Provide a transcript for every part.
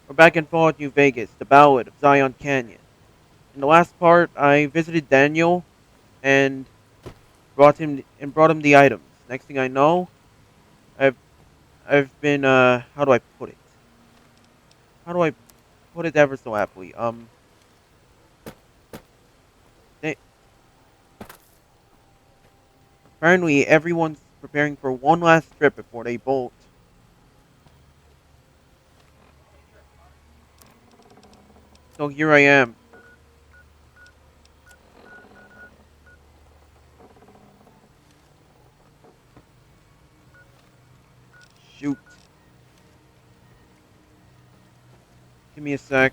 We're back in Fallout New Vegas, the Ballad of Zion Canyon. In the last part, I visited Daniel and brought him the items. Next thing I know, I've I've been how do I put it? How do I put it ever so aptly? They, apparently everyone's preparing for one last trip before they bolt. So here I am. Shoot. Give me a sec.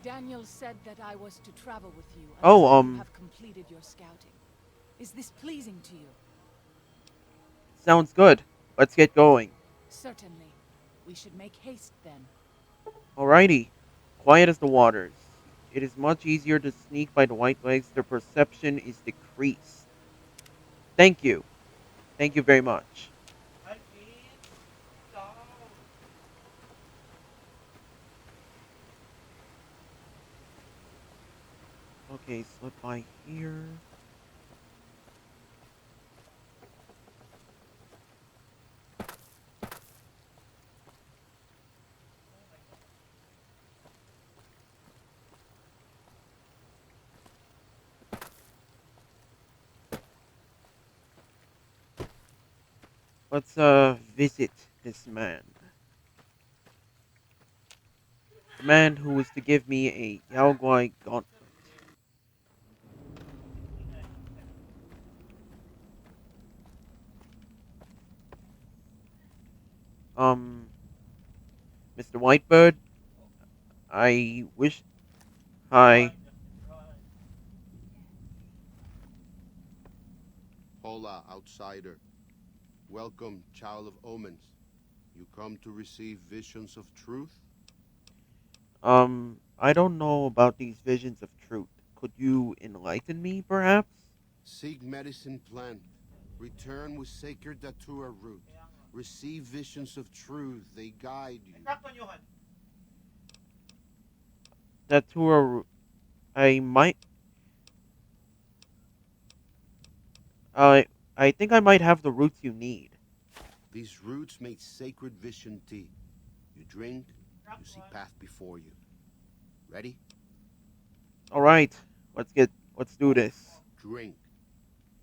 Daniel said that I was to travel with you Oh, until you have completed your scouting. Is this pleasing to you? sounds good. Let's get going. Certainly. We should make haste then. Alrighty. Quiet as the waters. It is much easier to sneak by the white legs. Their perception is decreased. Thank you. Thank you very much. Okay, slip by here. Let's visit this man. The man who was to give me a Guai gauntlet. Um, Mr. Whitebird, I wish. Hi. Hola, outsider. Welcome, child of omens. You come to receive visions of truth? I don't know about these visions of truth. Could you enlighten me, perhaps? Seek medicine plant. Return with sacred datura root. Receive visions of truth. They guide you. That tour, I might. I I think I might have the roots you need. These roots make sacred vision tea. You drink, you see path before you. Ready? All right, let's do this. Drink.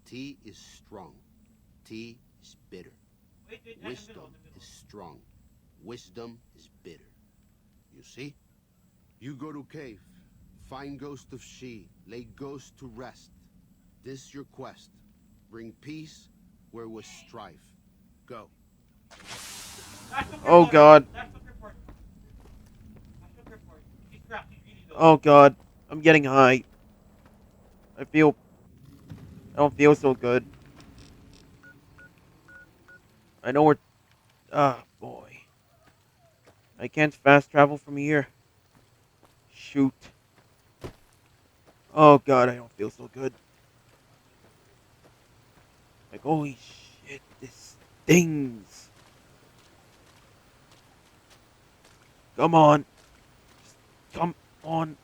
Tea is strong. Tea is bitter. Wisdom is strong. Wisdom is bitter. You see? You go to cave. Find ghost of she. Lay ghost to rest. This your quest. Bring peace where was strife. Go. Oh God. Oh God. I'm getting high. I feel. I don't feel so good. I know we're. Ah, boy. I can't fast travel from here. Shoot. Oh God, I don't feel so good. Like, holy shit, this stings. Come on. Just come on.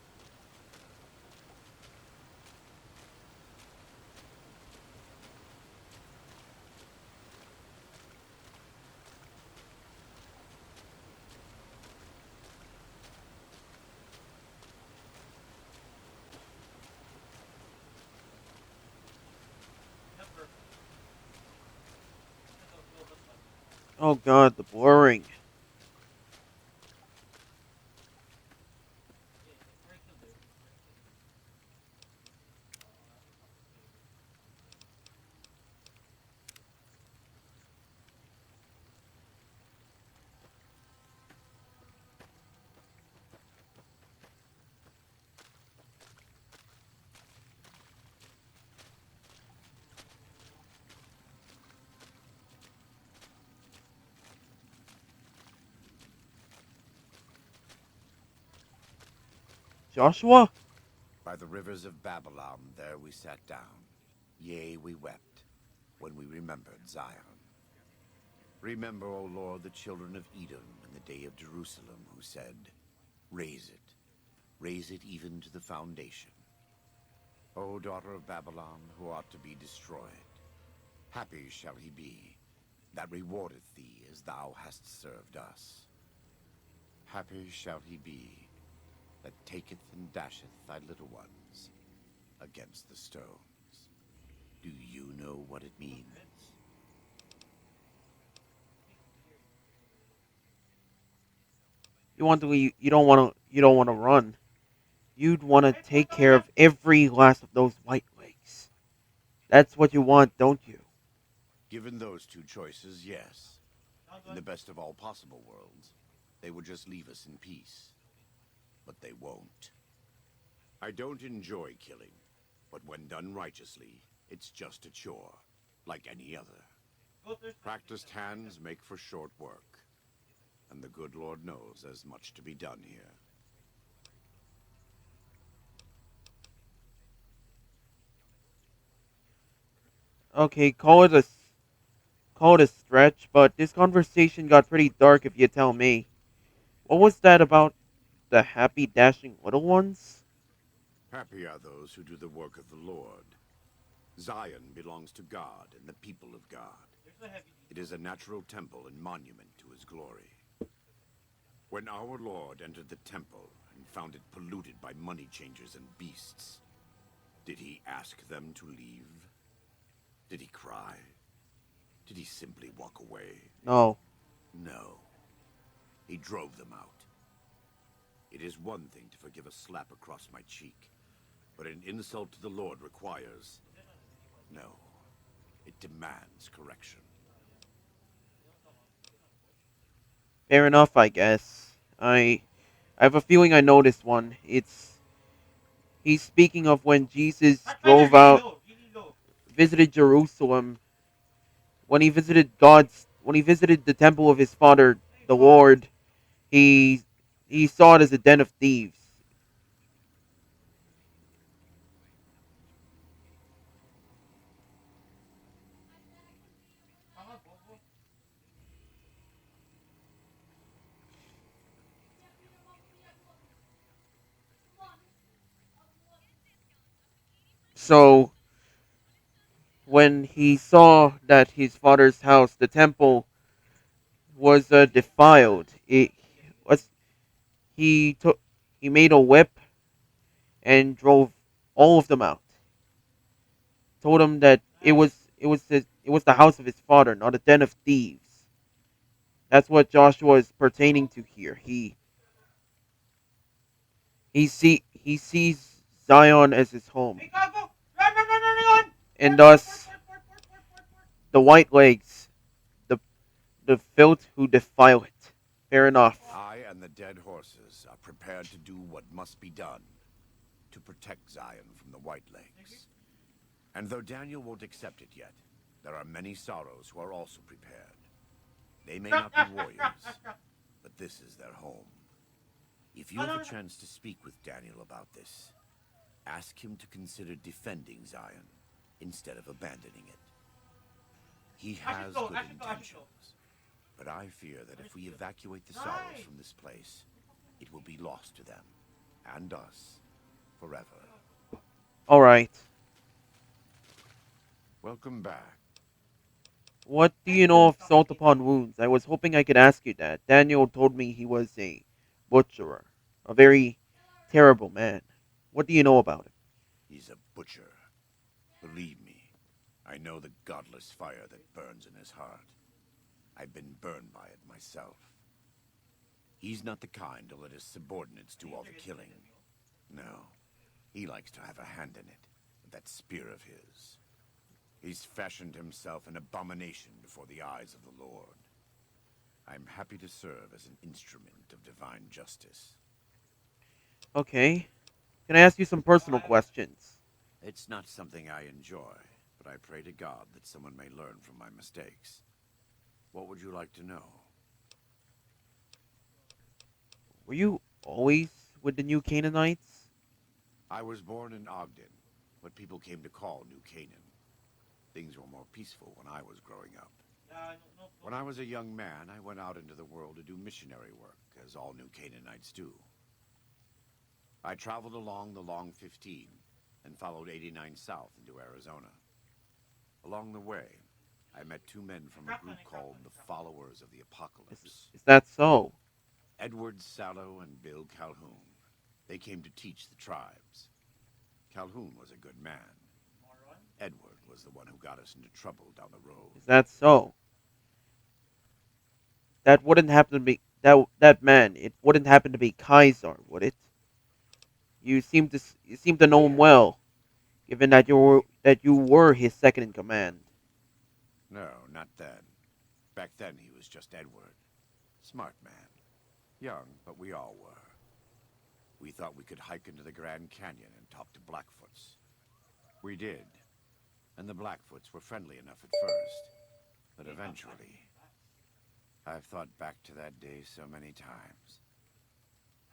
Oh God, the blurring. Joshua? By the rivers of Babylon, there we sat down. Yea, we wept, when we remembered Zion. Remember, O Lord, the children of Edom in the day of Jerusalem, who said, raise it even to the foundation. O daughter of Babylon, who ought to be destroyed, happy shall he be that rewardeth thee as thou hast served us. Happy shall he be that taketh and dasheth thy little ones against the stones. Do you know what it means? You don't want to run. You'd want to take care of every last of those white legs. That's what you want, don't you? Given those two choices, yes. In the best of all possible worlds, they would just leave us in peace. But they won't. I don't enjoy killing, but when done righteously, it's just a chore, like any other. Practiced hands make for short work, and the good Lord knows there's much to be done here. Okay, call it a stretch, but this conversation got pretty dark if you tell me. What was that about the happy dashing little ones? Happy are those who do the work of the Lord. Zion belongs to God and the people of God. It is a natural temple and monument to his glory. When our Lord entered the temple and found it polluted by money changers and beasts, did he ask them to leave? Did he cry? Did he simply walk away? No. No. He drove them out. It is one thing to forgive a slap across my cheek, but an insult to the Lord requires... No. It demands correction. Fair enough, I guess. I have a feeling I know this one. He's speaking of when Jesus visited Jerusalem, when he visited the temple of his father, the Lord, he he saw it as a den of thieves. So when he saw that his father's house, the temple, was defiled, was he took he made a whip and drove all of them out. Told him that it was the house of his father, not a den of thieves. That's what Joshua is pertaining to here. He sees Zion as his home, and thus the white legs, the the filth who defile it. Fair enough. I and the dead horses are prepared to do what must be done to protect Zion from the White Legs. And though Daniel won't accept it yet, there are many sorrows who are also prepared. They may not be warriors, but this is their home. If you have a chance to speak with Daniel about this, ask him to consider defending Zion instead of abandoning it. He has good intentions, but I fear that if we evacuate the sorrows from this place, it will be lost to them, and us, forever. All right. Welcome back. What do you know of salt upon wounds? I was hoping I could ask you that. Daniel told me he was a butcherer, a very terrible man. What do you know about him? He's a butcher. Believe me, I know the godless fire that burns in his heart. I've been burned by it myself. He's not the kind to let his subordinates do all the killing. No, he likes to have a hand in it, with that spear of his. He's fashioned himself an abomination before the eyes of the Lord. I'm happy to serve as an instrument of divine justice. Okay. Can I ask you some personal questions? It's not something I enjoy, but I pray to God that someone may learn from my mistakes. What would you like to know? Were you always with the New Canaanites? I was born in Ogden, what people came to call New Canaan. Things were more peaceful when I was growing up. When I was a young man, I went out into the world to do missionary work, as all New Canaanites do. I traveled along the Long 15 and followed 89 south into Arizona. Along the way, I met two men from a group called the Followers of the Apocalypse. Is that so? Edward Sallow and Bill Calhoun. They came to teach the tribes. Calhoun was a good man. Edward was the one who got us into trouble down the road. Is that so? That wouldn't happen to be that man. It wouldn't happen to be Kaiser, would it? You seem to know him well, given that you were his second in command. No, not then. Back then he was just Edward. Smart man. Young, but we all were. We thought we could hike into the Grand Canyon and talk to Blackfoots. We did. And the Blackfoots were friendly enough at first. But eventually, I've thought back to that day so many times.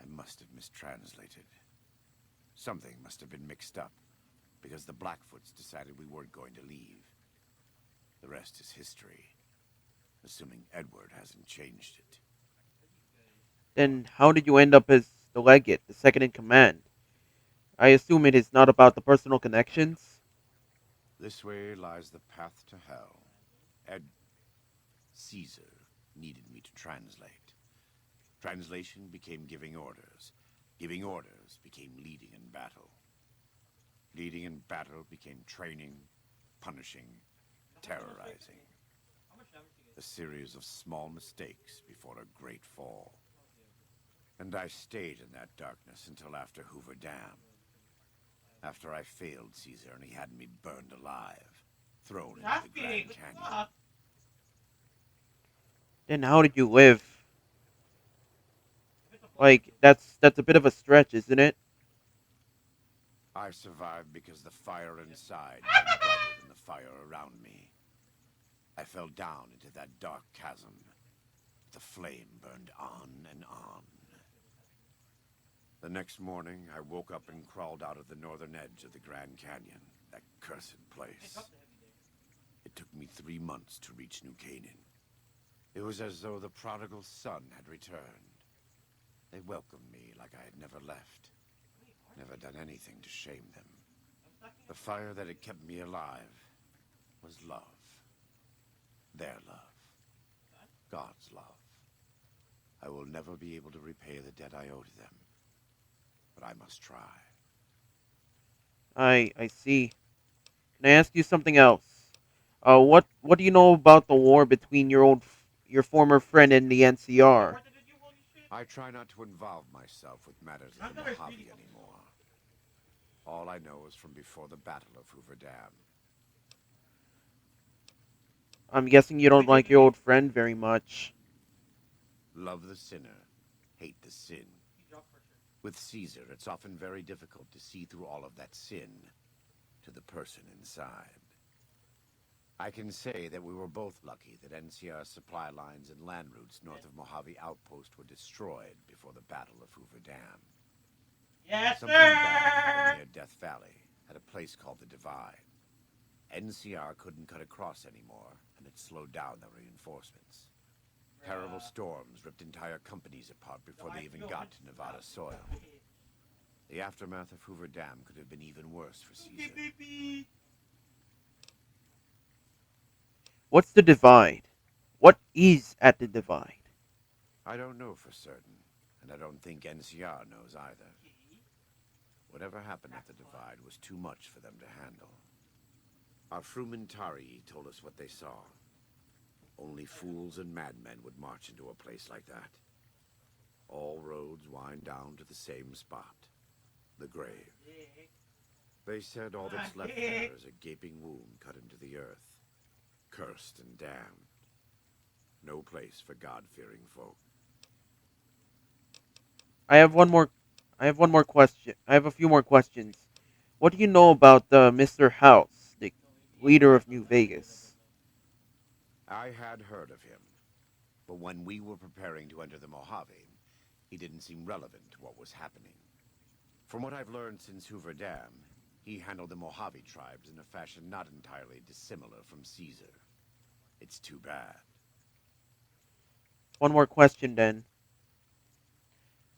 I must have mistranslated. Something must have been mixed up, because the Blackfoots decided we weren't going to leave. The rest is history, assuming Edward hasn't changed it. Then how did you end up as the legate, the second in command? I assume it is not about the personal connections. This way lies the path to hell. Caesar needed me to translate. Translation became giving orders. Giving orders became leading in battle. Leading in battle became training, punishing, terrorizing. A series of small mistakes before a great fall. And I stayed in that darkness until after Hoover Dam. After I failed Caesar and he had me burned alive, thrown into the Grand Canyon. Then how did you live? Like that's a bit of a stretch, isn't it? I survived because the fire inside burned brighter than the fire around me. I fell down into that dark chasm. The flame burned on and on. The next morning, I woke up and crawled out of the northern edge of the Grand Canyon, that cursed place. It took me 3 months to reach New Canaan. It was as though the prodigal son had returned. They welcomed me like I had never left, never done anything to shame them. The fire that had kept me alive was love. Their love. God's love. I will never be able to repay the debt I owe to them. But I must try. I see. Can I ask you something else? What do you know about the war between your former friend and the NCR? I try not to involve myself with matters of the Mojave anymore. All I know is from before the Battle of Hoover Dam. I'm guessing you don't like your old friend very much. Love the sinner, hate the sin. With Caesar, it's often very difficult to see through all of that sin to the person inside. I can say that we were both lucky that NCR supply lines and land routes north of Mojave Outpost were destroyed before the Battle of Hoover Dam. Something bad happened near Death Valley, at a place called the Divide. NCR couldn't cut across anymore, and it slowed down the reinforcements. Terrible storms ripped entire companies apart before they even got to Nevada soil. The aftermath of Hoover Dam could have been even worse for Caesar. What's the divide? What is at the divide? I don't know for certain, and I don't think NCR knows either. Whatever happened at the Divide was too much for them to handle. Our Frumentari told us what they saw. Only fools and madmen would march into a place like that. All roads wind down to the same spot, the grave. They said all that's left there is a gaping wound cut into the earth, cursed and damned. No place for God-fearing folk. I have one more. I have one more question. I have a few more questions. What do you know about the Mr. House, the leader of New Vegas? I had heard of him, but when we were preparing to enter the Mojave, he didn't seem relevant to what was happening. From what I've learned since Hoover Dam, he handled the Mojave tribes in a fashion not entirely dissimilar from Caesar. It's too bad. One more question then.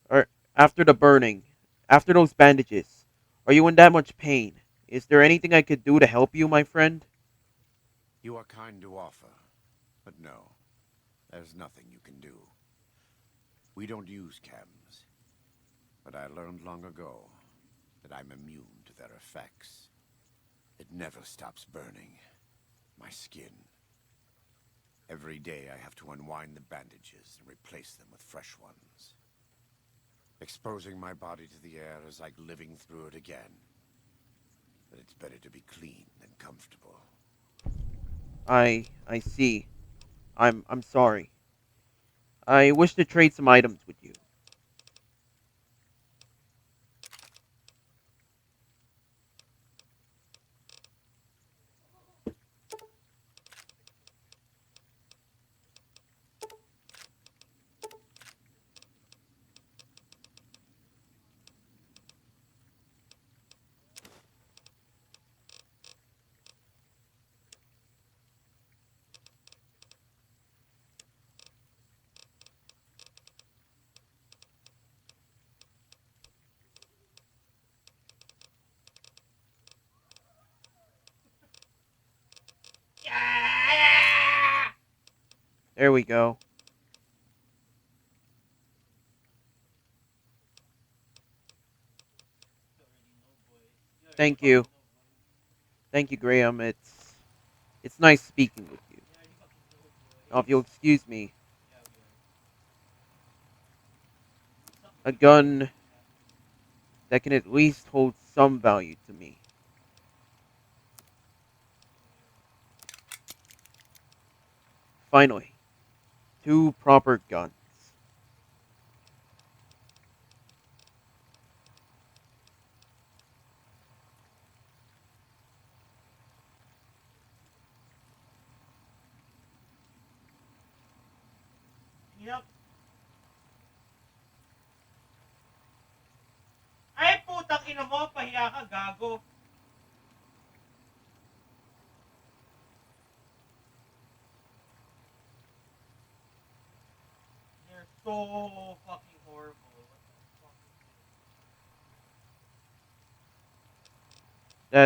Or after the burning, after those bandages, are you in that much pain? Is there anything I could do to help you, my friend? You are kind to offer, but no, there's nothing you can do. We don't use chems, but I learned long ago that I'm immune to their effects. It never stops burning. My skin. Every day I have to unwind the bandages and replace them with fresh ones. Exposing my body to the air is like living through it again. But it's better to be clean than comfortable. I see. I'm sorry. I wish to trade some items with you. There we go. Thank you. Thank you, Graham. It's nice speaking with you. Now, if you'll excuse me, a gun that can at least hold some value to me. Finally, two proper guns. Yep. Ay, putang ina mo, pahiya ka, gago. They're so fucking horrible. What the fuck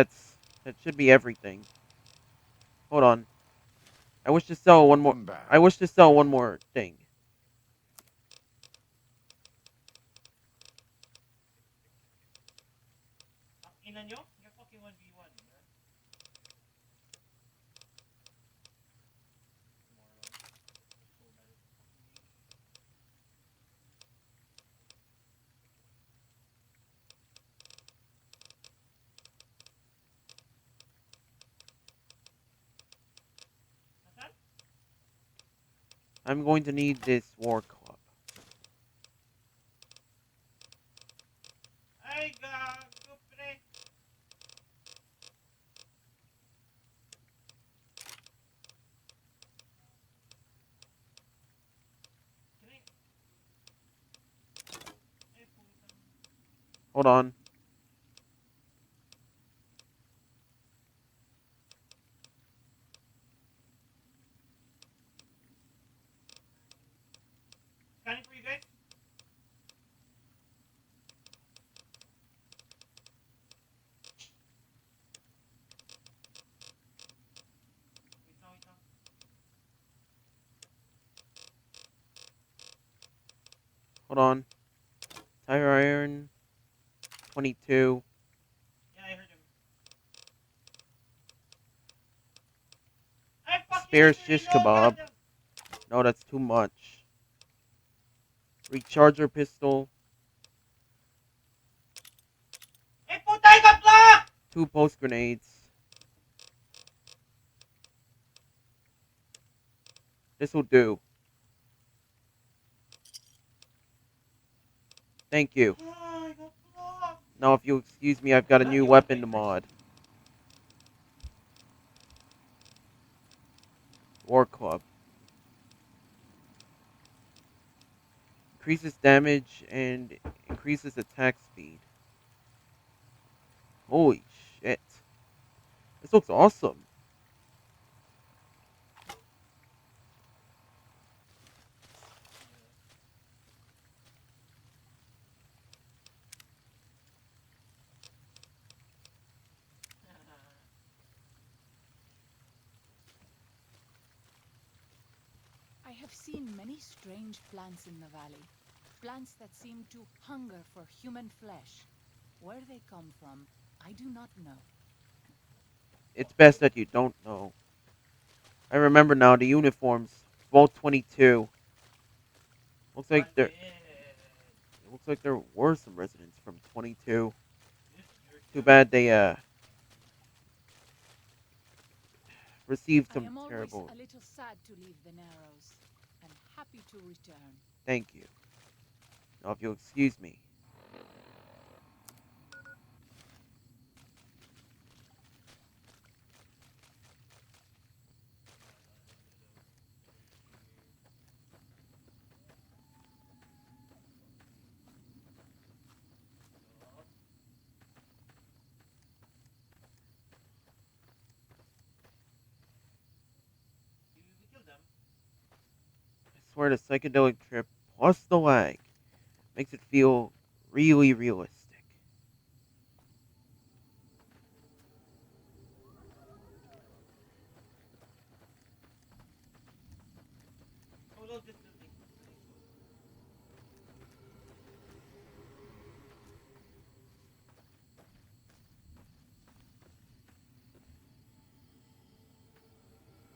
is That should be everything. Hold on. I wish to sell one more. Welcome back. I wish to sell one more thing. this? Ang ina nyo? You're fucking 1v1. Huh? Moron. So bad at the fucking game. Nasaan? I'm going to need this war club. Ay, gago, pre. Can I... Ay, putang... Hold on. Scanning for you guys? Wait lang, wait lang. Hold on. Tire iron. 22. Yeah, I heard him. I fucking Spare need to shish reload, kebab. goddamn! No, that's too much. Recharger pistol. Ay, puta, I got blocked! Two post grenades. This will do. Thank you. Ah, I got blocked! Now, if you'll excuse me, I've got a new You wanna weapon fight to first? mod. War club. Increases damage and increases attack speed. Holy shit. This looks awesome. have seen many strange plants in the valley. Plants that seem to hunger for human flesh. Where they come from, I do not know. It's best that you don't know. I remember now the uniforms. Vault 22. Looks like there. It looks like there were some residents from 22. Too bad they received I some am always terrible. a little sad to leave the Narrows. I'm happy to return. Thank you. Now, if you'll excuse me. I swear the psychedelic trip plus the lag makes it feel really realistic.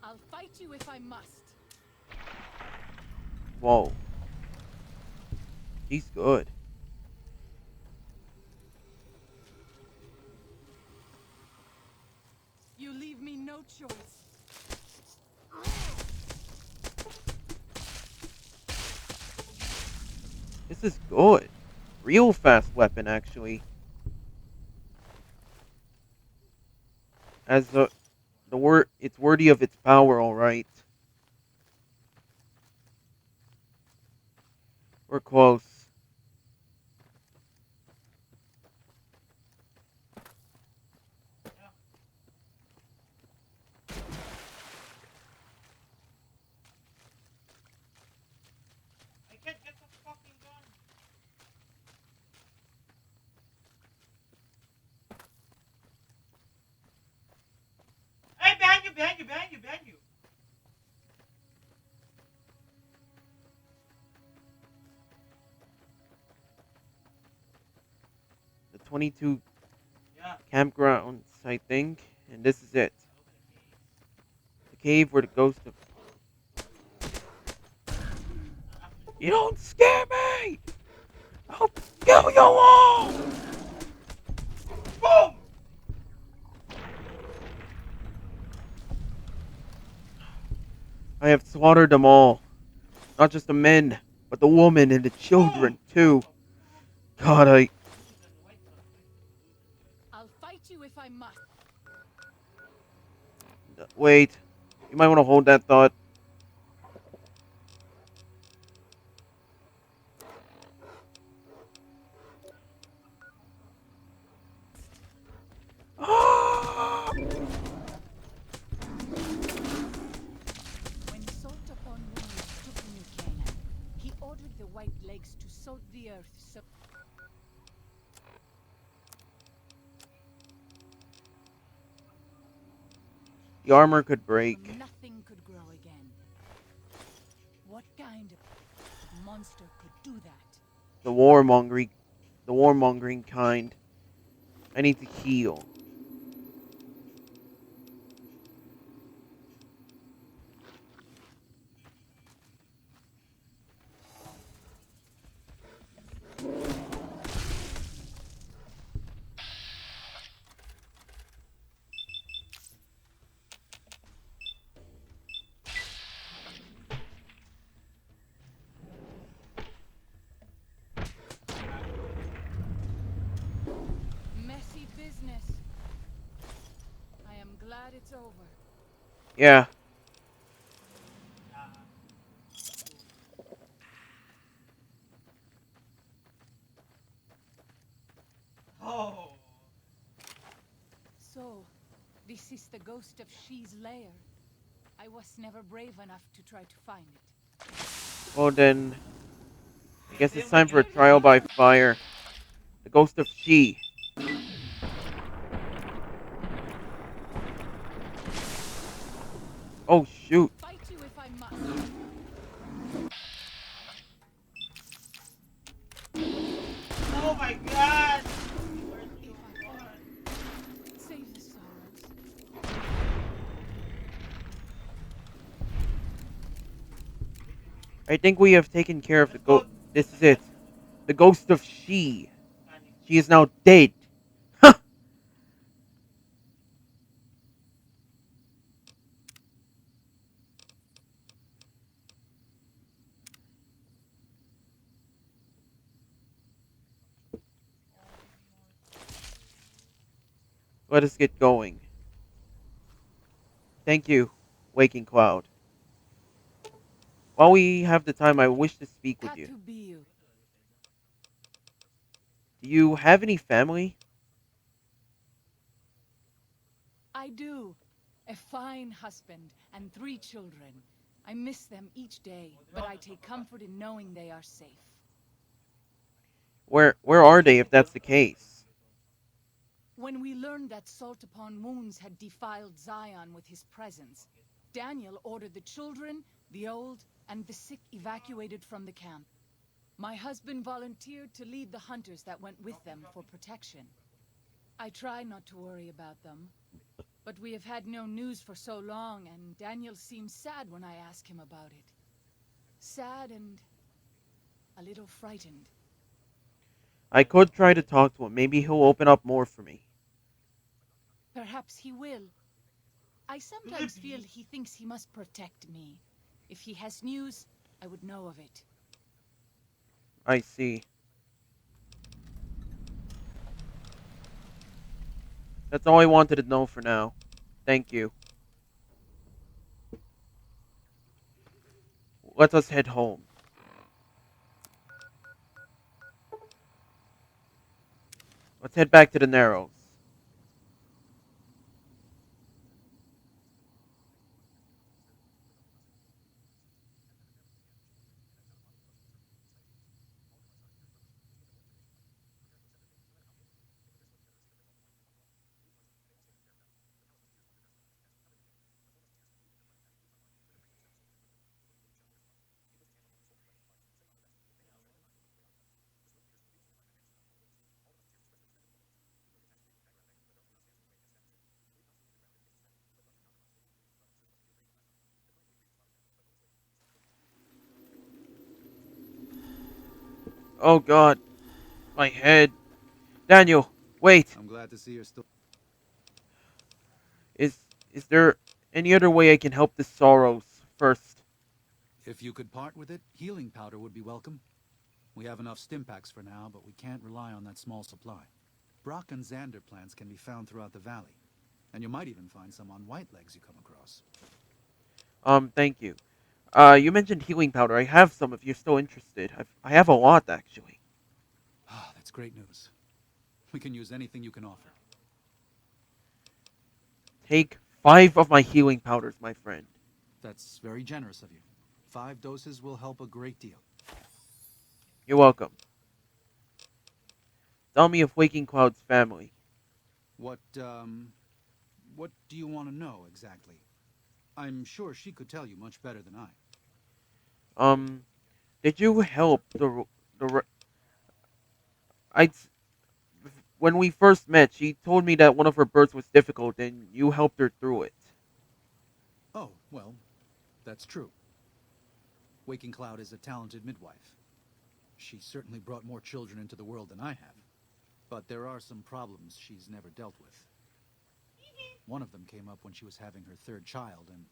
I'll fight you if I must. Whoa, he's good. You leave me no choice. This is good. Real fast weapon, actually. As the word, it's worthy of its power. All right, we're close. I can't get the fucking gun. Hey, behind you, behind you, behind you, behind you. The 22 Yeah. campgrounds, I think, and this is it. The cave where the ghost of. You don't scare me! I'll kill you all! Boom! I have slaughtered them all. Not just the men, but the women and the children, Boom! too. God, I'll fight you if I must. Wait. You might want to hold that thought. Ah! When Salt upon Wings took New Canaan, he ordered the White Legs to salt the earth so The armor could break. nothing could grow again. What kind of monster could do that? The warmongering, the warmongering kind. I need to heal. Messy business. I am glad it's over. Yeah. Oh. So, this is the ghost of She's lair. I was never brave enough to try to find it. Well then, I guess it's time for a trial by fire. The ghost of she. Oh shoot. Fight you if I must. my god! Where's If I your can gun? save the sorrows. I think we have taken care of the Let's go. ghost. This is it. Let's The ghost of she. panic. She is now dead. Huh! Let us get going. Thank you, Waking Cloud. While we have the time, I wish to speak with you. Katu Biu. Do you have any family? I do. A fine husband and 3 children. I miss them each day, but I take comfort in knowing they are safe. Where are they if that's the case? When we learned that Salt Upon Wounds had defiled Zion with his presence, Daniel ordered the children, the old, and the sick evacuated from the camp. My husband volunteered to lead the hunters that went with them for protection. I try not to worry about them, but we have had no news for so long, and Daniel seems sad when I ask him about it. Sad and a little frightened. I could try to talk to him. Maybe he'll open up more for me. Perhaps he will. I Could it sometimes feel be? he thinks he must protect me. If he has news, I would know of it. I see. That's all I wanted to know for now. Thank you. Let us head home. Let's head back to the Narrows. Oh god, my head. Daniel, wait. I'm glad to see you're still. Is is there any other way I can help the sorrows first? If you could part with it, healing powder would be welcome. We have enough stim packs for now, but we can't rely on that small supply. Brock and Xander plants can be found throughout the valley, and you might even find some on white legs you come across. Thank you. You mentioned healing powder. I have some if you're still interested. I have a lot actually. Ah, that's great news. We can use anything you can offer. Take 5 of my healing powders, my friend. That's very generous of you. 5 doses will help a great deal. You're welcome. Tell me of Waking Cloud's family. What do you want to know exactly? I'm sure she could tell you much better than I. Um, did you help the I when we first met, she told me that one of her births was difficult and you helped her through it. Oh, well, that's true. Waking Cloud is a talented midwife. She certainly brought more children into the world than I have. But there are some problems she's never dealt with. One of them came up when she was having her 3rd child, and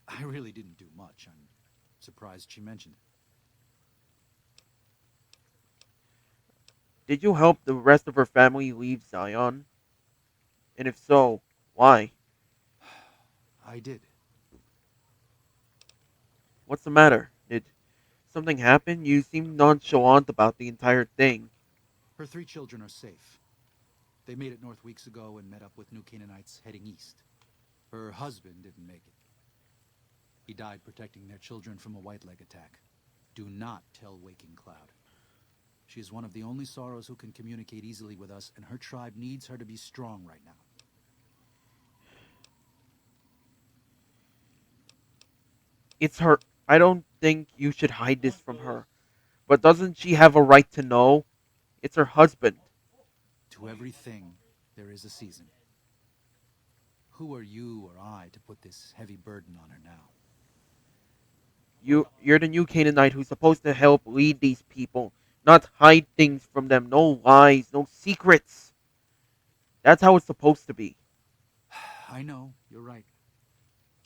I really didn't do much. I'm surprised she mentioned it. Did you help the rest of her family leave Zion? And if so, why? I did. What's the matter? Did something happen? You seem nonchalant about the entire thing. Her 3 children are safe. They made it north weeks ago and met up with New Canaanites heading east. Her husband didn't make it. He died protecting their children from a white leg attack. Do not tell Waking Cloud. She is one of the only Sorrows who can communicate easily with us, and her tribe needs her to be strong right now. It's her. I don't think you should hide this from her. But doesn't she have a right to know? It's her husband. To everything, there is a season. Who are you or I to put this heavy burden on her now? You're the new Canaanite who's supposed to help lead these people, not hide things from them. No lies, no secrets. That's how it's supposed to be. I know, you're right.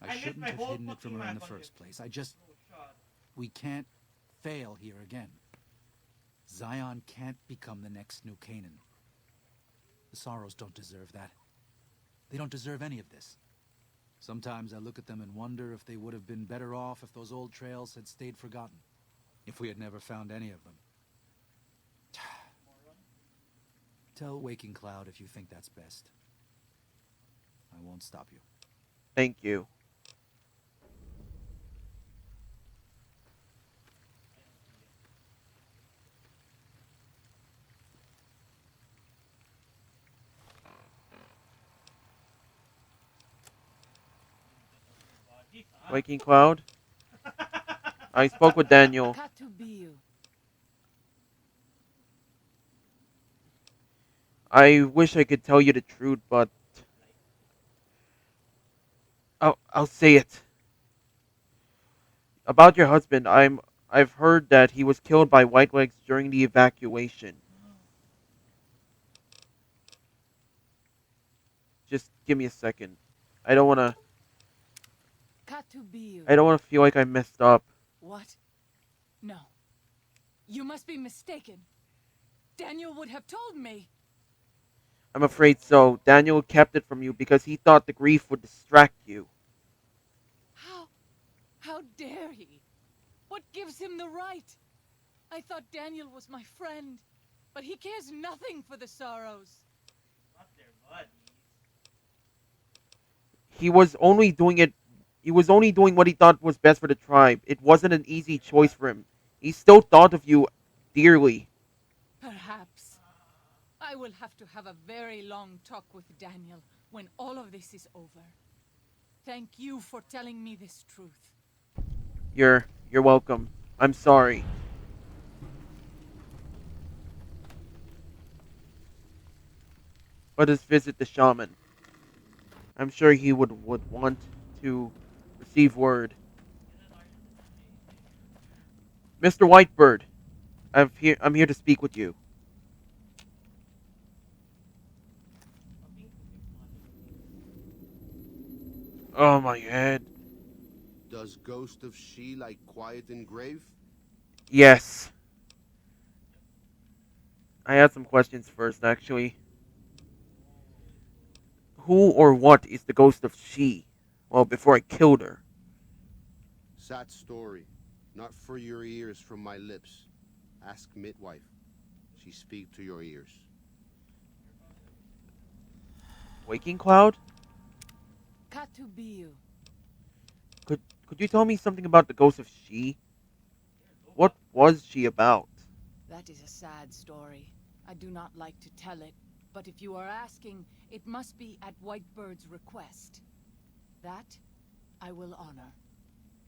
I I missed shouldn't my have whole hidden it from fucking her in map the on this. first place. Oh, shot. We can't fail here again. Zion can't become the next new Canaan. The Sorrows don't deserve that. They don't deserve any of this. Sometimes I look at them and wonder if they would have been better off if those old trails had stayed forgotten. If we had never found any of them. Tell Waking Cloud if you think that's best. I won't stop you. Thank you. Waking Cloud. I spoke with Daniel. Katubiu. I wish I could tell you the truth, but I'll say it. About your husband, I've heard that he was killed by Whitelegs during the evacuation. Just give me a second. I don't wanna Katubiu. I don't wanna feel like I messed up. What? No. You must be mistaken. Daniel would have told me. I'm afraid so. Daniel kept it from you because he thought the grief would distract you. How? How dare he? What gives him the right? I thought Daniel was my friend, but he cares nothing for the Sorrows. Not their buddies. He was only doing it he was only doing what he thought was best for the tribe. It wasn't an easy choice for him. He still thought of you dearly. Perhaps. I will have to have a very long talk with Daniel when all of this is over. Thank you for telling me this truth. You're welcome. I'm sorry. Let us visit the shaman. I'm sure he would want to receive word. Mr. Whitebird, I'm here to speak with you. Oh my head. Does Ghost of She like quiet and grave? Yes. I had some questions first actually. Who or what is the ghost of she? Well, before I killed her. Sad story. Not for your ears from my lips. Ask midwife. She speak to your ears. Waking Cloud? Katubiu. Could you tell me something about the ghost of she? What was she about? That is a sad story. I do not like to tell it, but if you are asking, it must be at Whitebird's request. That I will honor.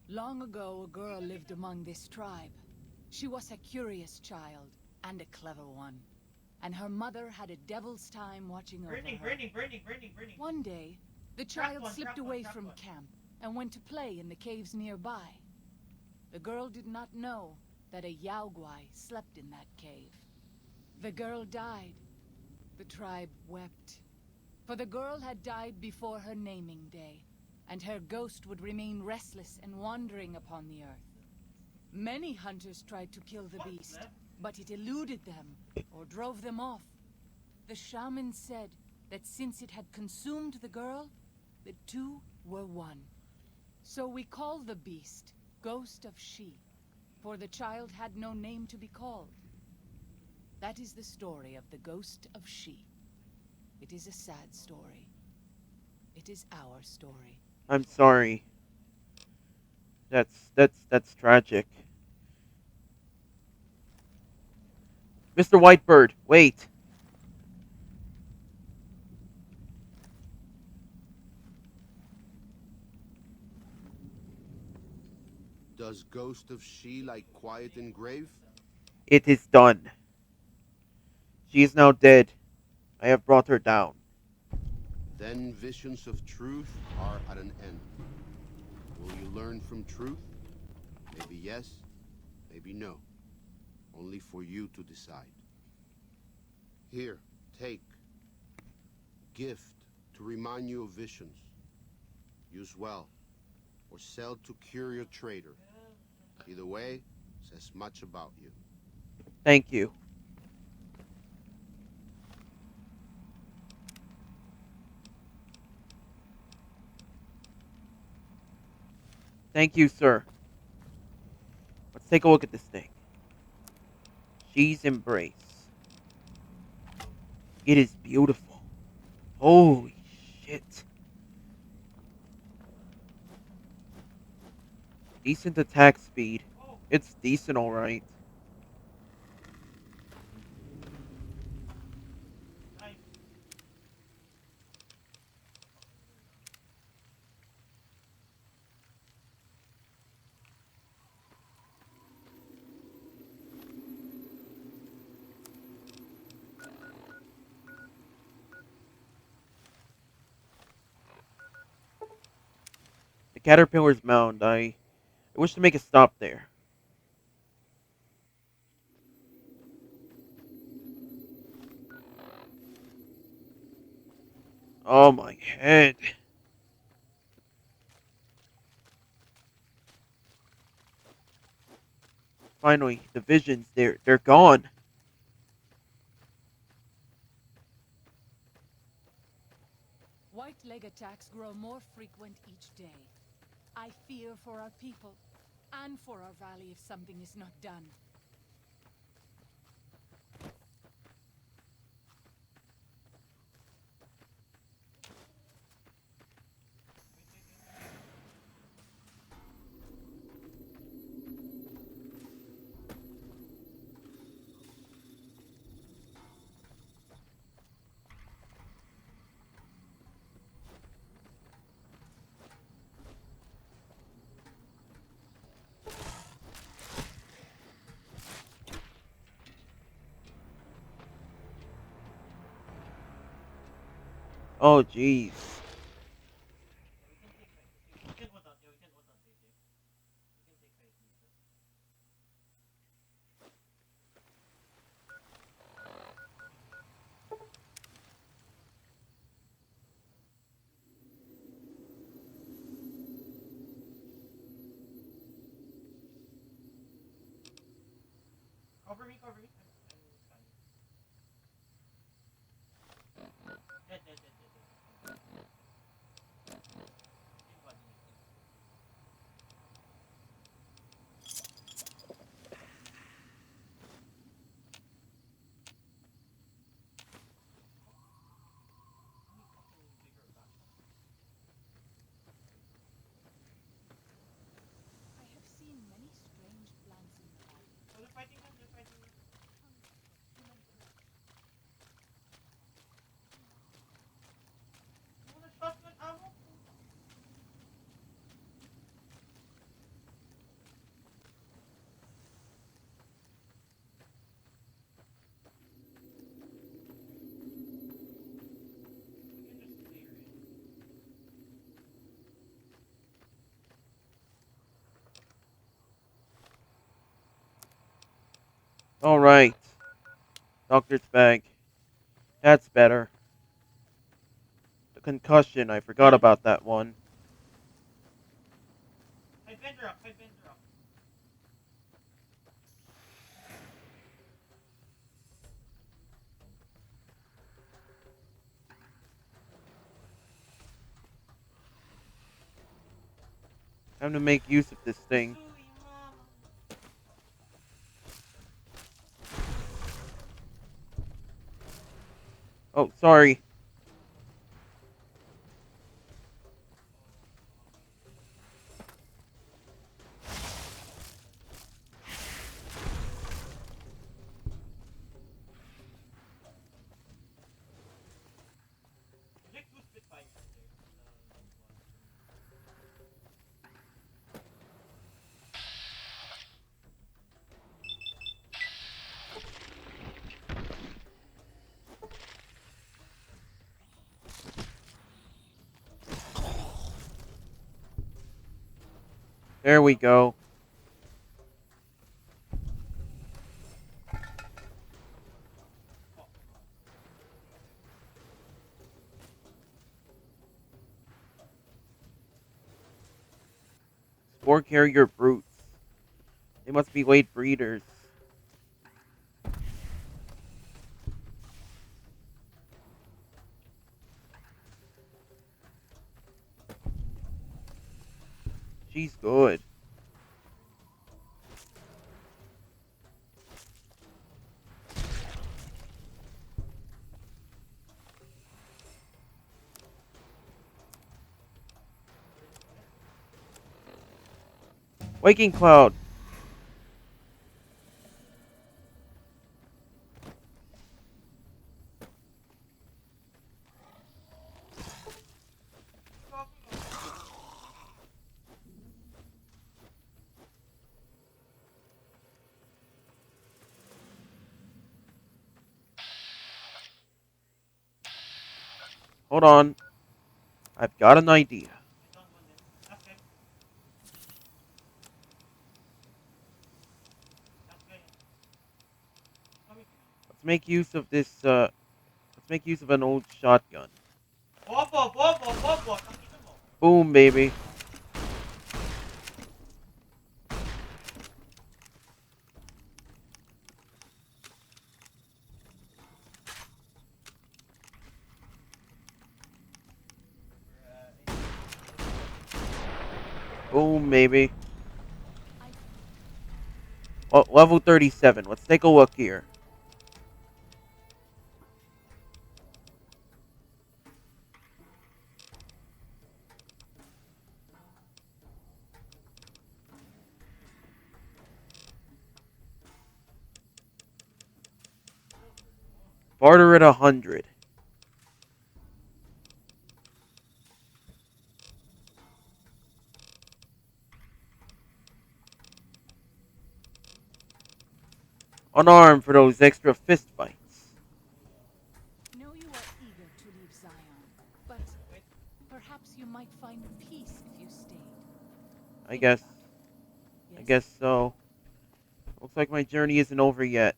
Long ago, a girl lived among this tribe. She was a curious child, and a clever one. And her mother had a devil's time watching over Burning, her. burning. One day, the child slipped away from camp and went to play in the caves nearby. The girl did not know that a Guai slept in that cave. The girl died. The tribe wept. For the girl had died before her naming day, and her ghost would remain restless and wandering upon the earth. Many hunters tried to kill the beast, but it eluded them or drove them off. The shaman said that since it had consumed the girl, the two were one. So we call the beast Ghost of She, for the child had no name to be called. That is the story of the Ghost of She. It is a sad story. It is our story. I'm sorry. That's tragic. Mr. Whitebird, wait. Does Ghost of She like quiet and grave? It is done. She is now dead. I have brought her down. Then visions of truth are at an end. Will you learn from truth? Maybe yes, maybe no. Only for you to decide. Here, take. Gift to remind you of visions. Use well, or sell to curious trader. Either way, says much about you. Thank you. Thank you, sir. Let's take a look at this thing. She's embrace. It is beautiful. Holy shit. Decent attack speed. It's decent, alright. Nice. The Caterpillar's Mound. I wish to make a stop there. Oh, my head. Finally, the visions, they're gone. White leg attacks grow more frequent each day. I fear for our people, and for our valley if something is not done. Oh, jeez. Yeah, we can ult out. Yeah, we can ult out later. We can take fight later. Cover me, cover me. I'm scanning. Dead, dead, dead, dead, dead. Same body, same body. How many fucking bigger backup? I have seen many strange plants in the valley. Oh, they're fighting them, they're fighting them. You want a shotgun ammo? We can just clear it. Alright. Doctor's bag. That's better. The concussion, I forgot about that one. Fight Bender up, fight Bender up. Time to make use of this thing. Sui mama. Oh, sorry. There's like two Spitfires there on the main boss. There we go. Spore carrier brutes. They must be late breeders. She's good. Waking Cloud. Hold on. I've got an idea. Let's make use of this, let's make use of an old shotgun. Bobo, bobo, bobo. Tangina mo. Boom, baby. Boom, baby. Well, level 37. Let's take a look here. Barter at 100. Unarmed for those extra fist fights. Know you are eager to leave Zion, but perhaps you might find peace if you stayed. I Think guess. about it. I Yes. guess so. Looks like my journey isn't over yet.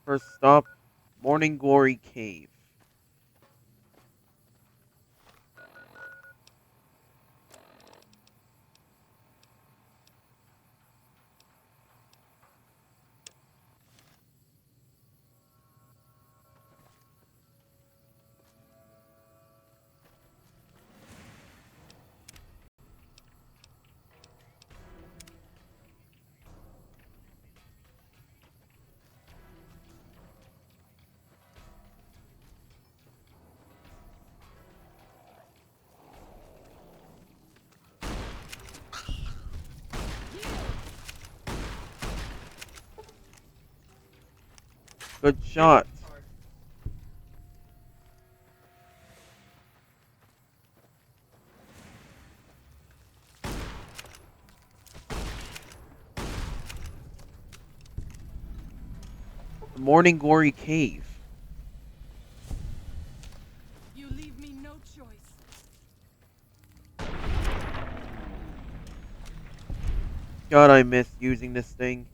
First stop, Morning Glory Cave. Good shot. The Morning Glory Cave. You leave me no choice. God, I miss using this thing.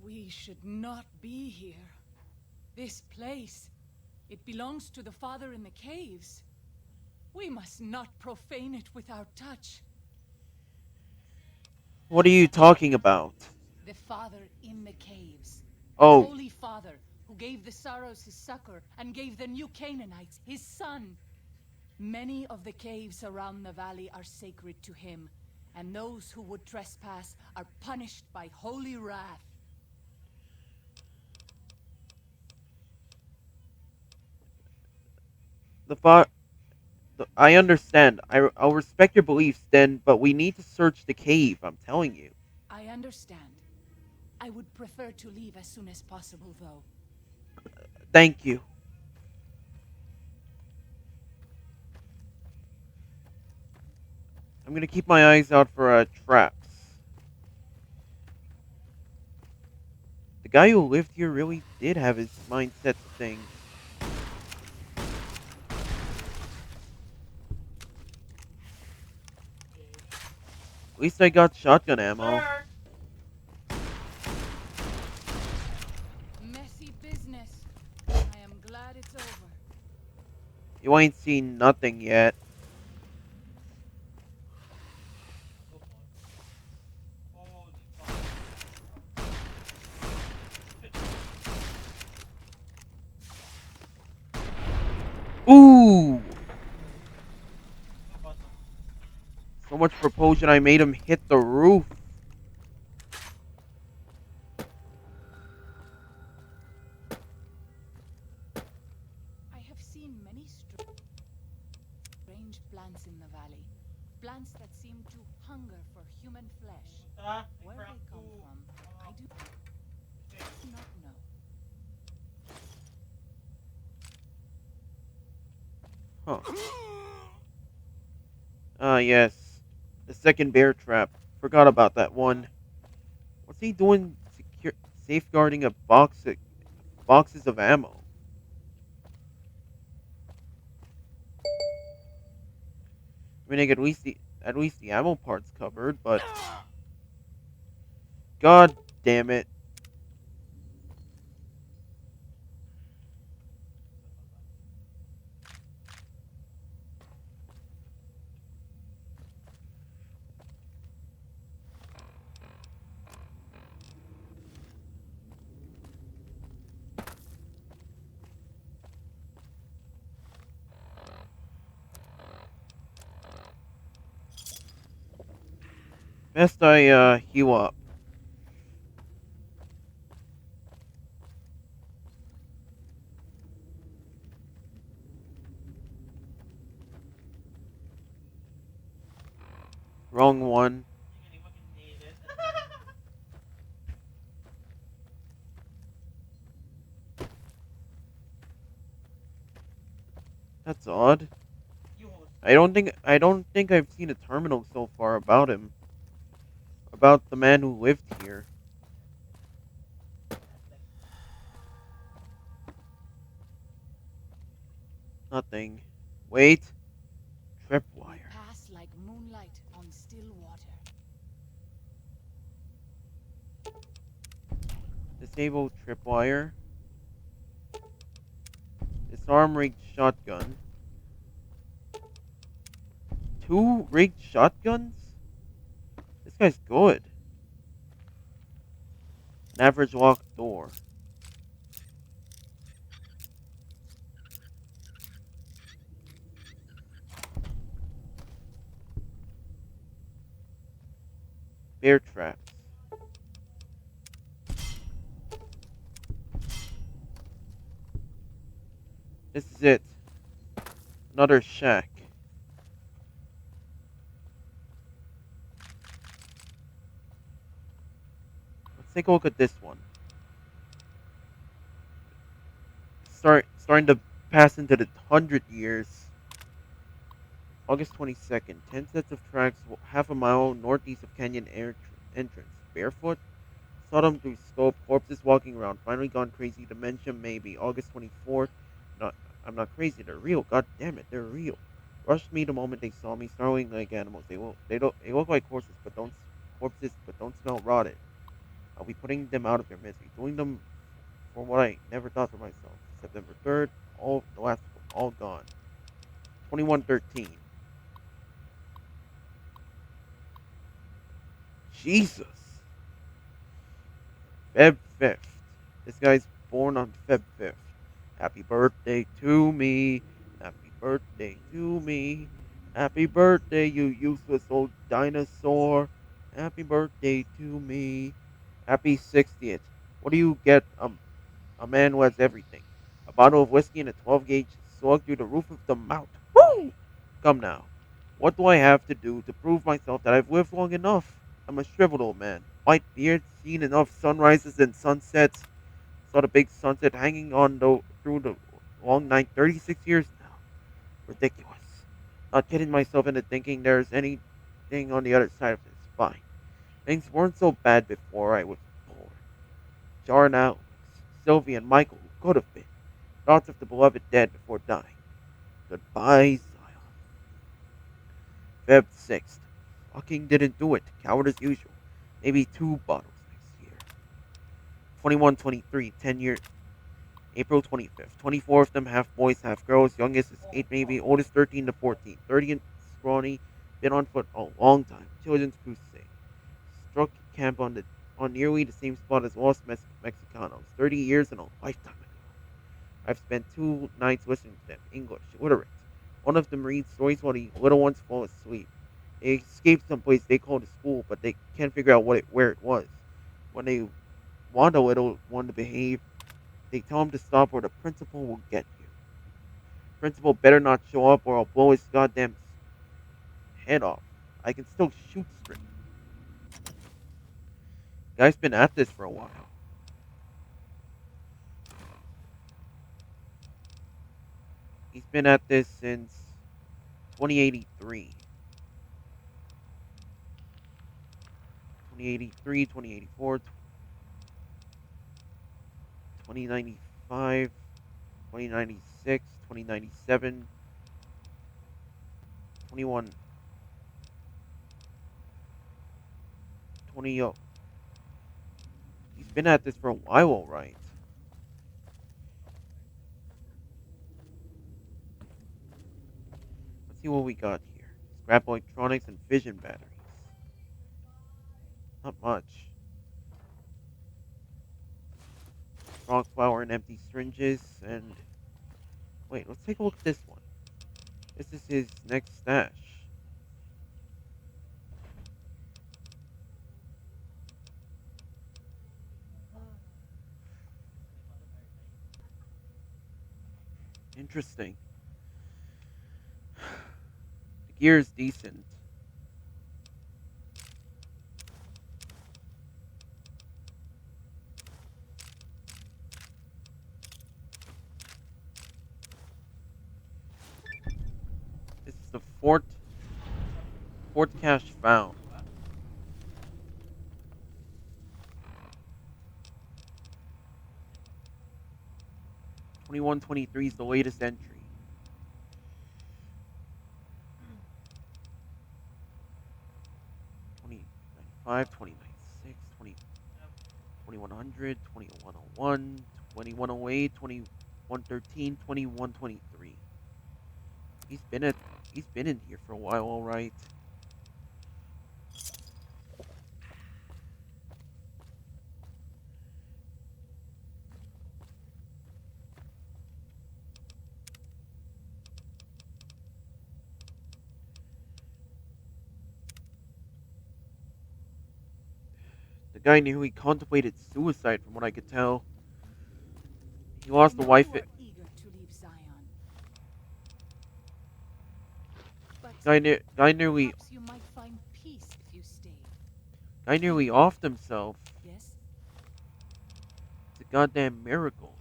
We should not be here. This place, it belongs to the father in the caves. We must not profane it with our touch. What are you talking about? The father in the caves. The Oh, holy father who gave the Saros his succor and gave the new Canaanites his son. Many of the caves around the valley are sacred to him, and those who would trespass are punished by holy wrath. The fa- I understand. I'll respect your beliefs then, but we need to search the cave, I'm telling you. I understand. I would prefer to leave as soon as possible, though. Thank you. I'm gonna keep my eyes out for traps. The guy who lived here really did have his mind set to things. At least I got shotgun ammo. Sir! Messy business. I am glad it's over. You ain't seen nothing yet. Oh boy. Holy fuck. Ooh! What button? So much for potion, I made him hit the roof. I have seen many strange plants in the valley. Plants that seem to hunger for human flesh. Puta, I Where they cracked come two. from, I do Okay. not know. Huh. Ah, yes. The second bear trap. Forgot about that one. What's he doing safeguarding a boxes of ammo? I mean, I could at least the ammo part's covered, but god damn it. Best I heal up. Wrong one. You're gonna fucking need it. That's odd. You host. I don't think I've seen a terminal so far about him. About the man who lived here. Nothing. Wait. We Tripwire. pass like moonlight on still water. Disable tripwire. Disarm rigged shotgun. Two rigged shotguns? This guy's good. An average locked door. Bear traps. This is it. Another shack. Let's take a look at this one. Starting to pass into the 100 years. August 22nd. 10 sets of tracks, half a mile northeast of Canyon entrance. Barefoot. Saw them through scope. Corpses walking around. Finally gone crazy. Dementia maybe. August 24th. Not, I'm not crazy. They're real. God damn it. They're real. Rushed me the moment they saw me, snarling like animals. They look like corpses, but don't smell rotted. I'll be putting them out of their misery, doing them for what I never thought for myself. September 3rd, all gone. 2113. Jesus. Feb 5th. This guy's born on Feb 5th. Happy birthday to me. Happy birthday to me. Happy birthday, you useless old dinosaur. Happy birthday to me. Happy 60th. What do you get a man who has everything? A bottle of whiskey and a 12 gauge slug through the roof of the mouth. Woo! Come now. What do I have to do to prove myself that I've lived long enough? I'm a shriveled old man. White beard, seen enough sunrises and sunsets. Saw the big sunset hanging on through the long night 36 years now. Ridiculous. Not getting myself into thinking there's anything on the other side of this. Fine. Things weren't so bad before I was born. Jar and Alex, Sylvie and Michael, who could have been. Thoughts of the beloved dead before dying. Goodbye, Zion. Feb 6th. Fucking didn't do it. Coward as usual. Maybe 2 bottles next year. 21, 23, 10 years. April 25th. 24 of them half boys, half girls. Youngest is 8 maybe. Oldest 13 to 14. 30 and scrawny. Been on foot a long time. Children's crusade. Struck camp on nearly the same spot as Lost Mexicanos. 30 years and a lifetime ago. I've spent 2 nights listening to them. English. Literate. One of them reads stories while the little ones fall asleep. They escaped someplace they call the school, but they can't figure out where it was. When they want a little one to behave, they tell him to stop or the principal will get you. Principal better not show up or I'll blow his goddamn head off. I can still shoot straight. Guy's been at this for a while. He's been at this since 2083. 2083, 2084, 2095, 2096, 2097, 21, 20. He's been at this for a while, all right. Let's see what we got here. Scrap electronics and fission batteries. Not much. Frog flour and empty syringes. And wait, let's take a look at this one. This is his next stash. Interesting. The gear is decent. This is the fourth cache found. 2123 is the latest entry. 2095, 2096, 2100, 2101, 2108, 2113, 2123. He's been at he's been in here for a while, all right. The guy knew he contemplated suicide, from what I could tell. He I lost a know wife. you are eager to leave Zion, but Guy nearly perhaps you might find peace if you stayed. guy nearly offed himself. Yes? It's a goddamn miracle.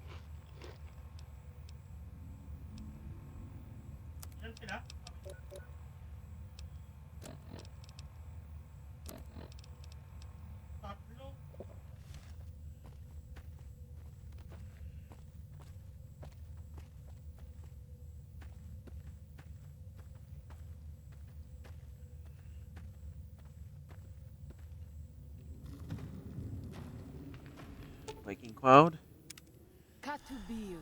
Ilan sila? Tatlo. Viking Cloud. Katubiu.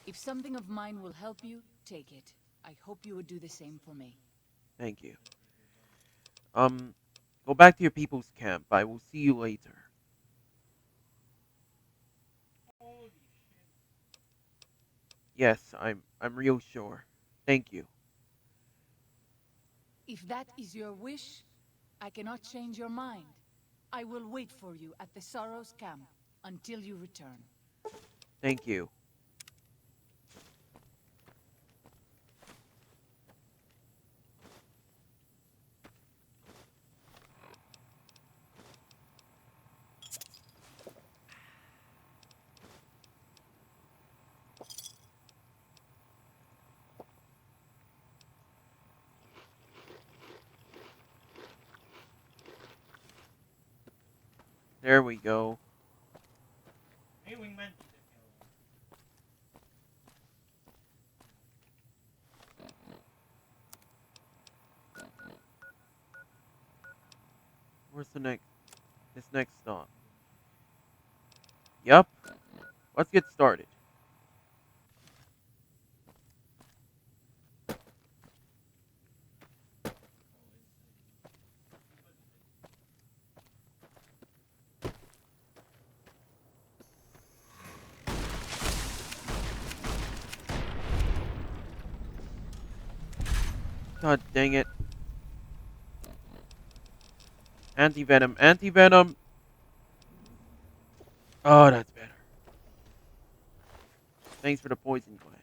If something of mine will help you, take it. I hope you would do the same for me. Thank you. Um, go back to your people's camp. I will see you later. Holy shit. Yes, I'm real sure. Thank you. If that is your wish, I cannot change your mind. I will wait for you at the Sorrows camp until you return. Thank you. There we go. May wingman dito kill. Where's this next stop? Yup. Let's get started. God dang it. Anti-venom, anti-venom. Oh, that's better. Thanks for the poison glands.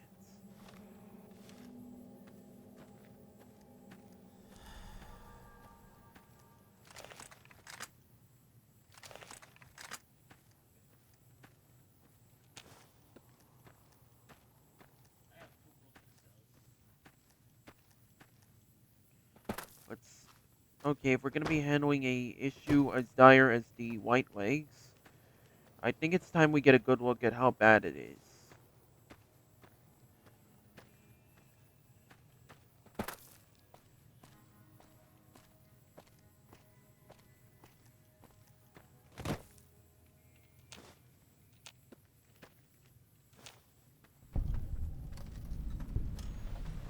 Let's. Okay, if we're gonna be handling a issue as dire as the white legs, I think it's time we get a good look at how bad it is.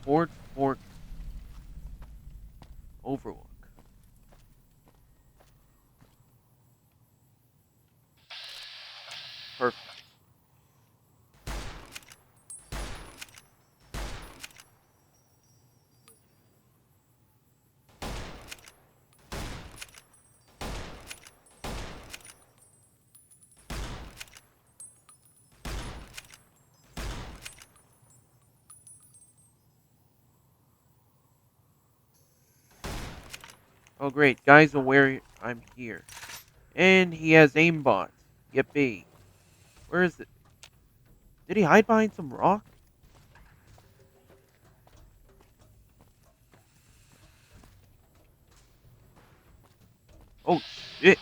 Fort Fork Overlook. Perfect. Oh great, guy's aware I'm here. And he has aimbot. Yippee. Where is it? Did he hide behind some rock? Oh shit.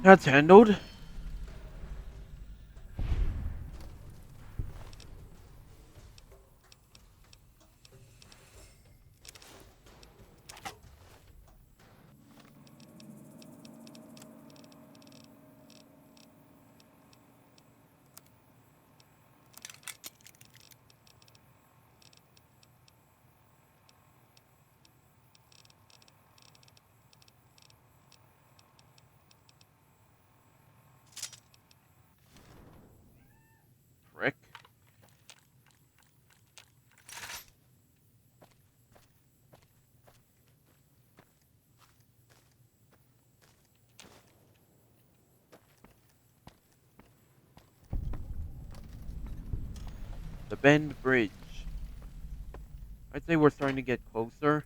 That's handled. Frick. The Bend Bridge. I'd say we're starting to get closer.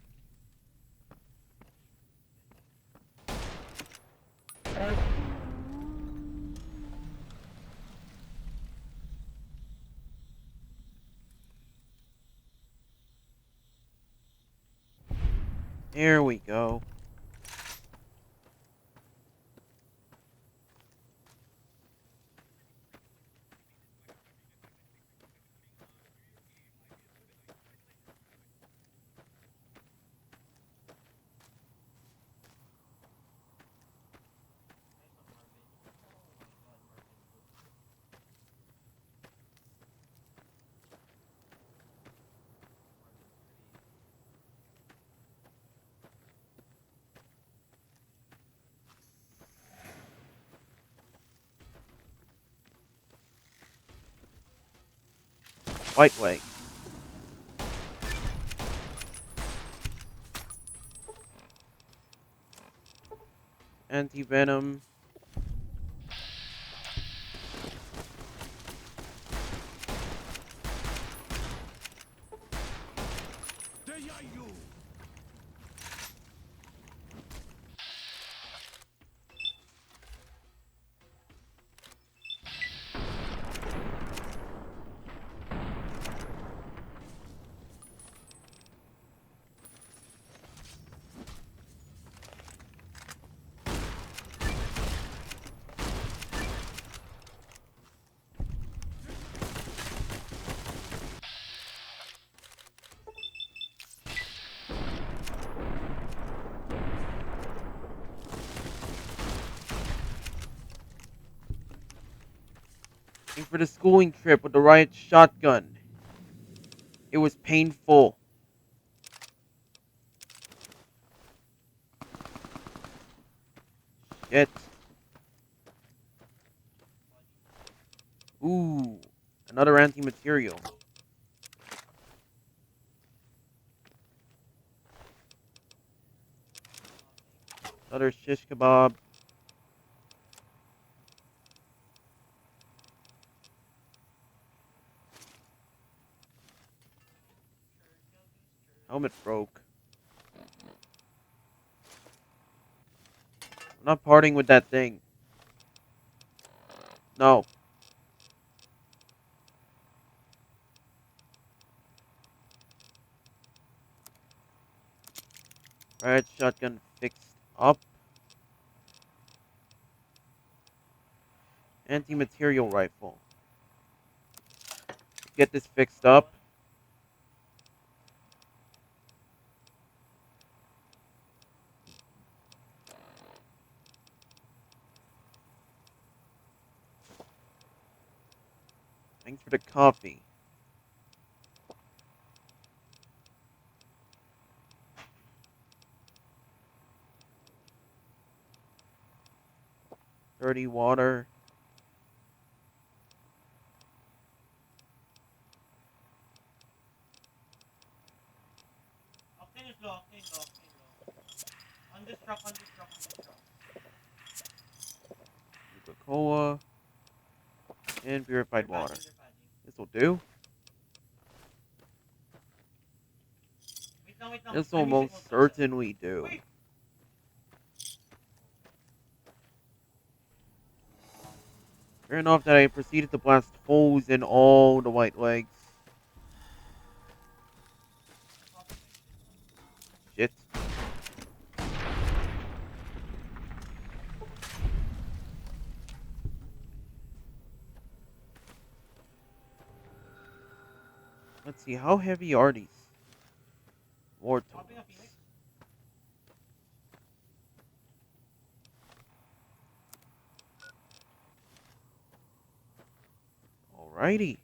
There we go. white leg. Anti-venom. For the schooling trip with the riot shotgun. It was painful. Shit. Ooh, another anti-material. Another shish kebab. Helmet broke. I'm not parting with that thing. No. Riot shotgun fixed up. Anti-material rifle. Get this fixed up. Thanks for the coffee. Dirty water. Octane is low, octane low, octane low. On this truck, on this truck, on this truck. Coca-Cola. And purified They're water. padding, they're padding. This'll do. Wait lang. This'll My music most won't reset. certainly do. Wait! Fair enough that I proceeded to blast holes in all the white legs. Shit. Let's see, how heavy are these? War Popping a totals. phoenix? Alrighty.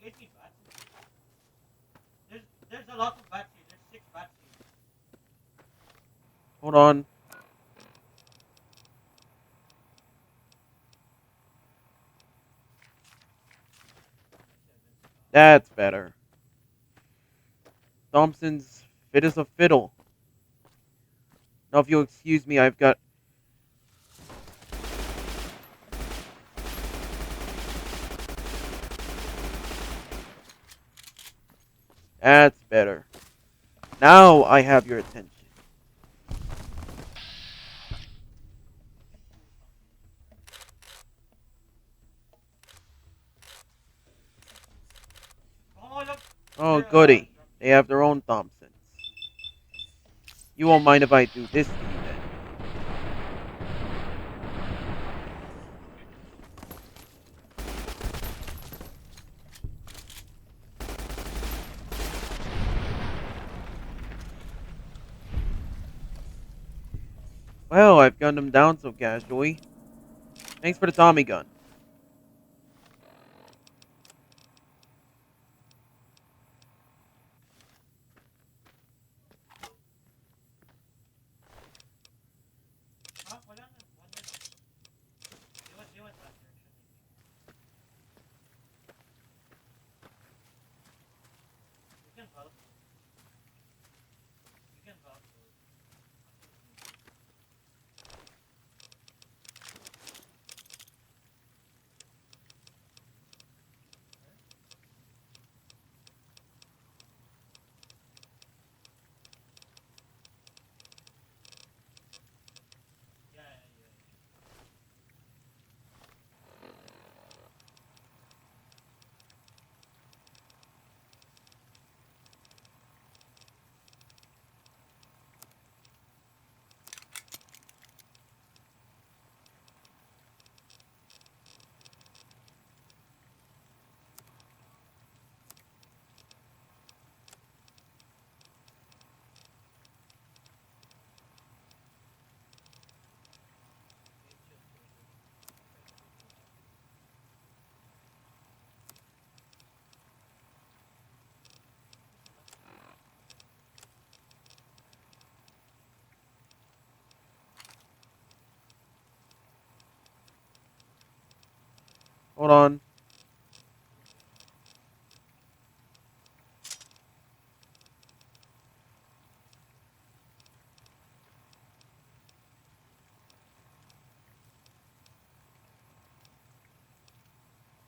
Do you guys see bats in here? There's a lot of bats here. There's 6 bats here. Hold on. That's better. Thompson's fit as a fiddle. Now, if you'll excuse me, I've got... That's better. Now I have your attention. Oh, look! Oh, There, goody. They have their own Thompsons. You won't mind if I do this to you then. Well, I've gunned him down so casually. Thanks for the Tommy gun. Ah, wala na. One year lang. They went that direction, I think. You can vault those. You can vault those. After the movie. Where? Yeah, yeah, yeah, yeah. Okay, chill, chill, chill. I'm trying to do this. Where's the last one? Hold on.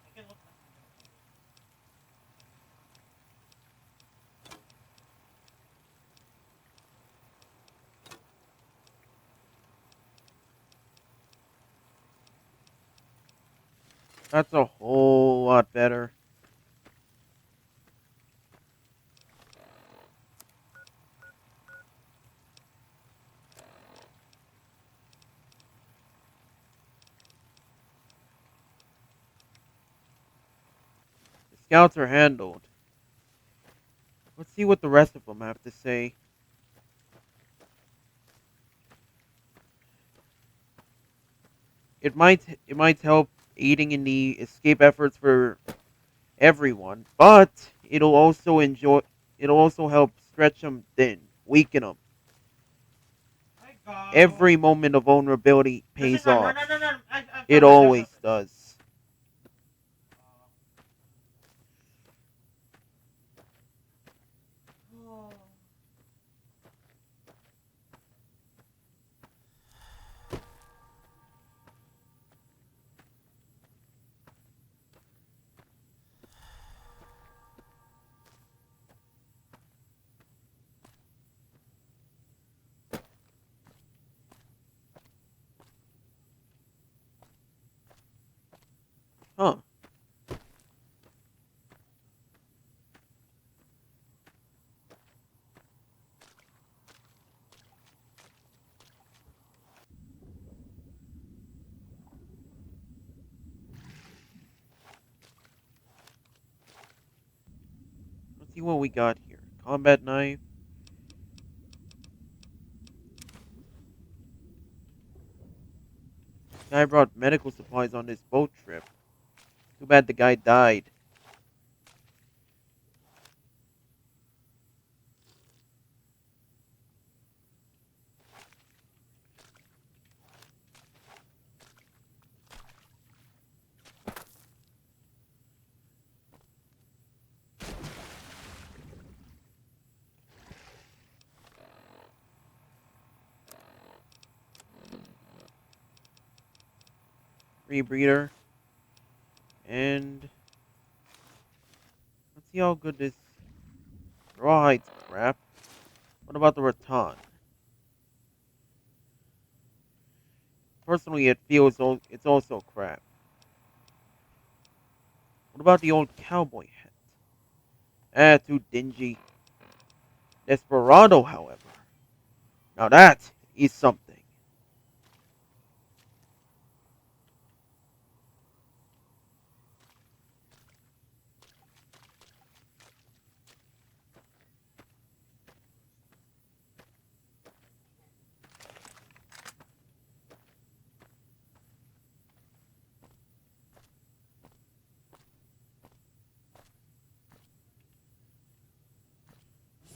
I can look now. I can look. That's a whole lot better. The scouts are handled. Let's see what the rest of them have to say. It might help aiding in the escape efforts for everyone, but it'll also help stretch them thin, weaken them. I go. Every moment of vulnerability Doesn't pays run, off. run, run, run, run. I It felt it. I felt always it. does. Uh, oh. Huh. Let's see what we got here. Combat knife. Guy brought medical supplies on this boat trip. Too bad the guy died. Rebreather. And let's see how good this rawhide's crap. What about the rattan? Personally, it's also crap. What about the old cowboy hat? Ah, too dingy. Desperado, however. Now that is something.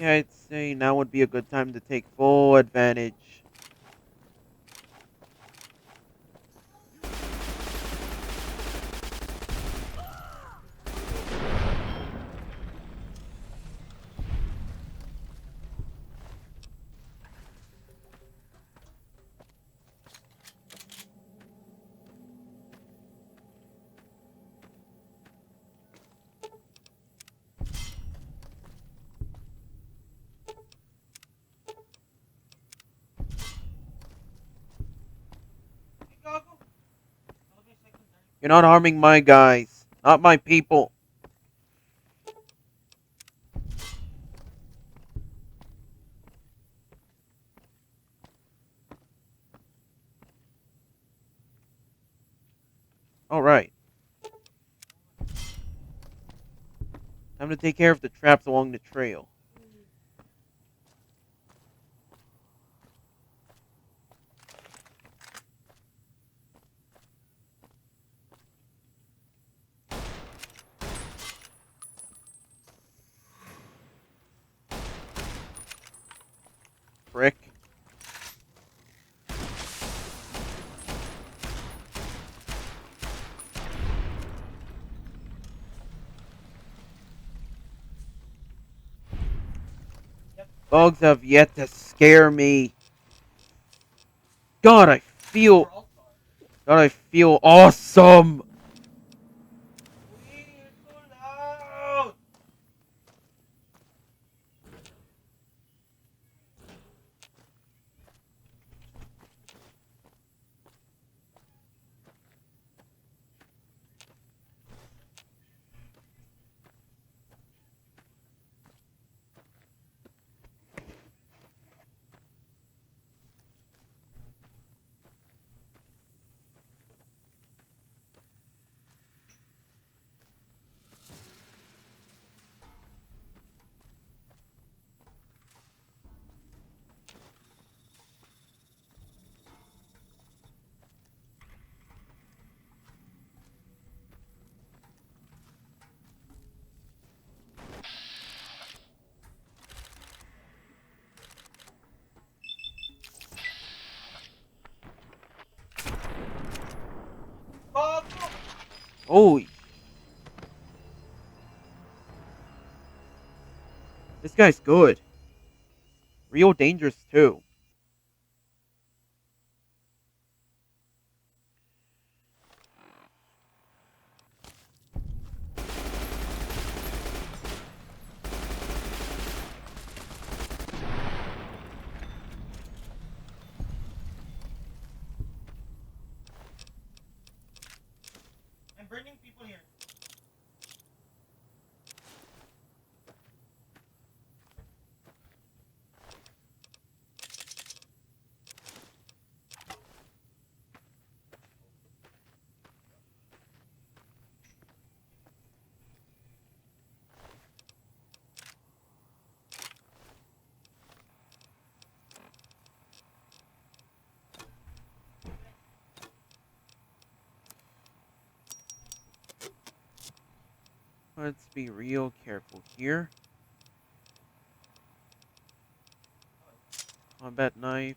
Yeah, I'd say now would be a good time to take full advantage. You're not harming my guys, not my people. Alright, time to take care of the traps along the trail. Frick. Bugs have yet to scare me. God, I feel. God, I feel awesome. Holy. This guy's good. Real dangerous, too. I'm burning people here. Let's be real careful here. Combat knife.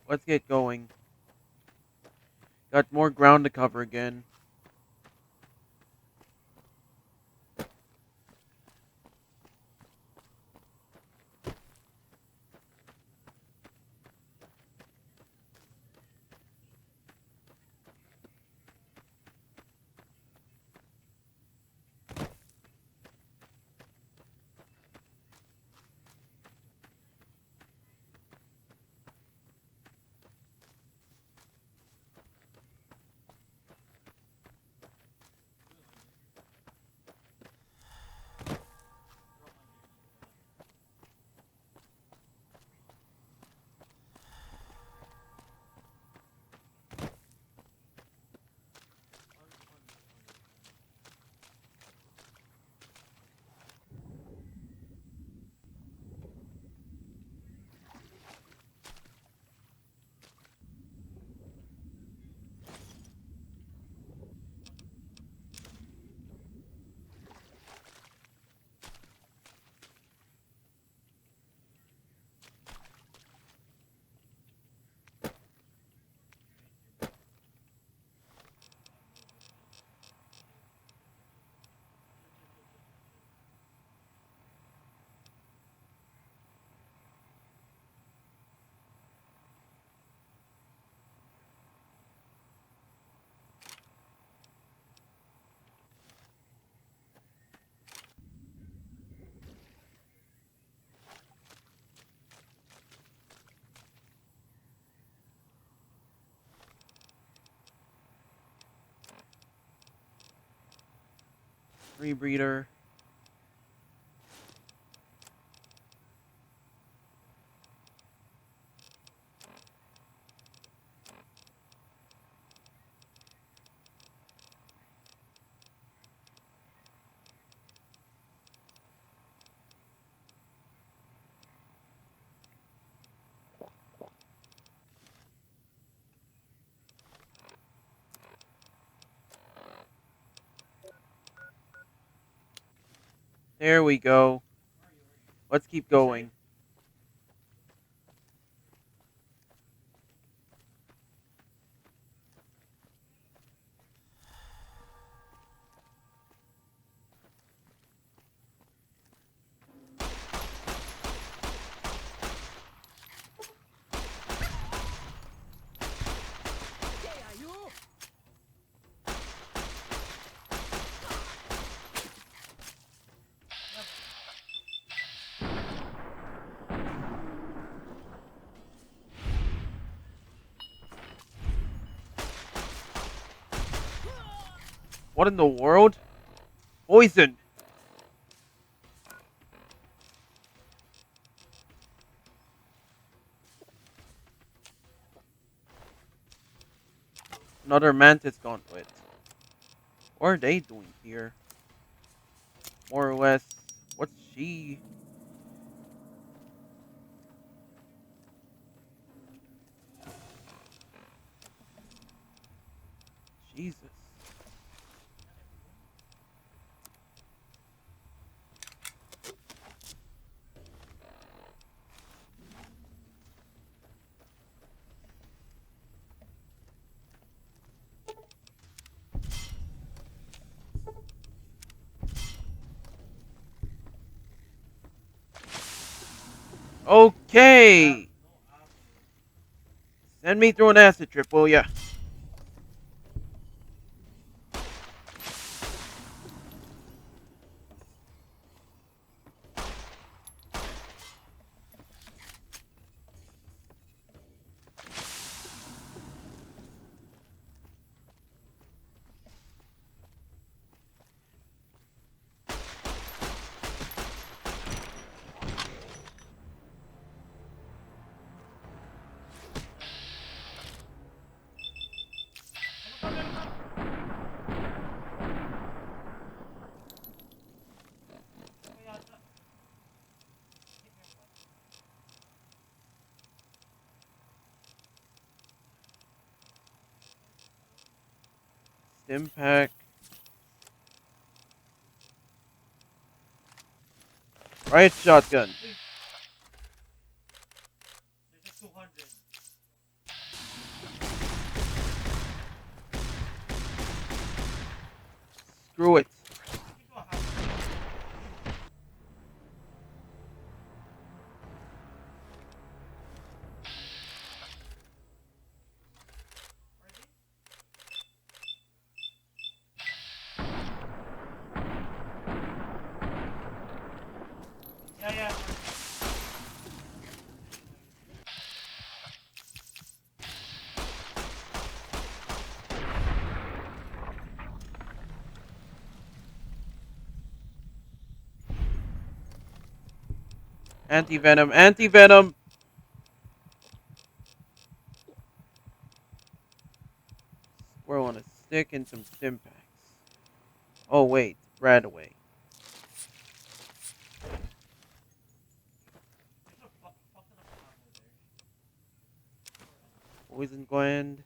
Let's get going. Got more ground to cover again. rebreather. There we go. Let's keep going. What in the world? Poison! Another mantis gauntlet. What are they doing here? More or less, what's she? Jesus. Okay! Send me through an acid trip, will ya? Stim pack. Riot shotgun. There's a 200. Screw it. Into a house. Ready? Yeah, yeah. Anti-venom, anti-venom! Squirrel on a stick and some stim packs. Oh wait, ran away. There's a fuck ton of ammo there. Poison gland.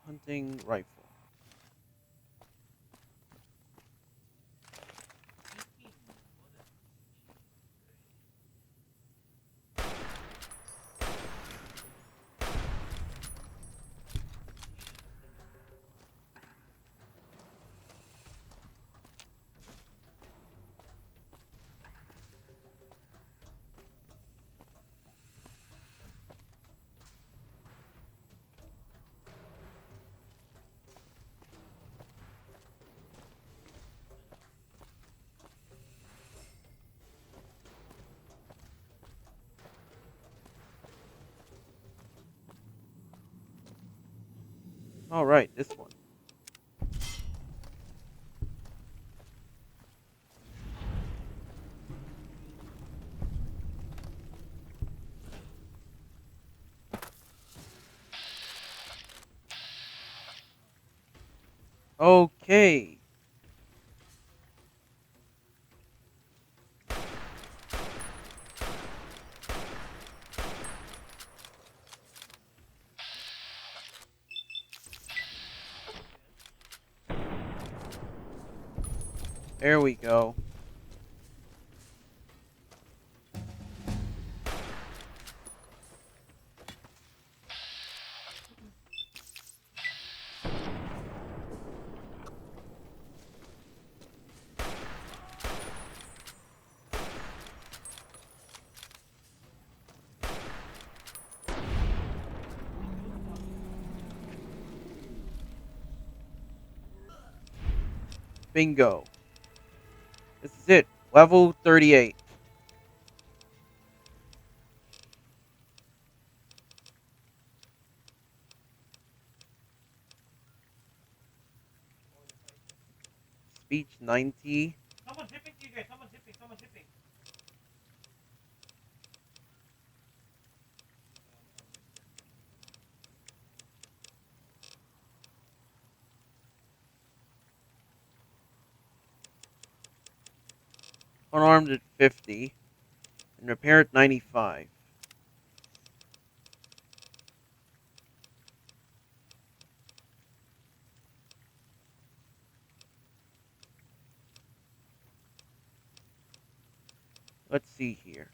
Hunting rifle. 18 bullets. Alright, this one. Okay. There we go. Bingo. This is it. Level 38. Speech 90. Someone's zipping to you guys. Someone's zipping. Someone's zipping. Unarmed at 50. And repair at 95. Let's see here.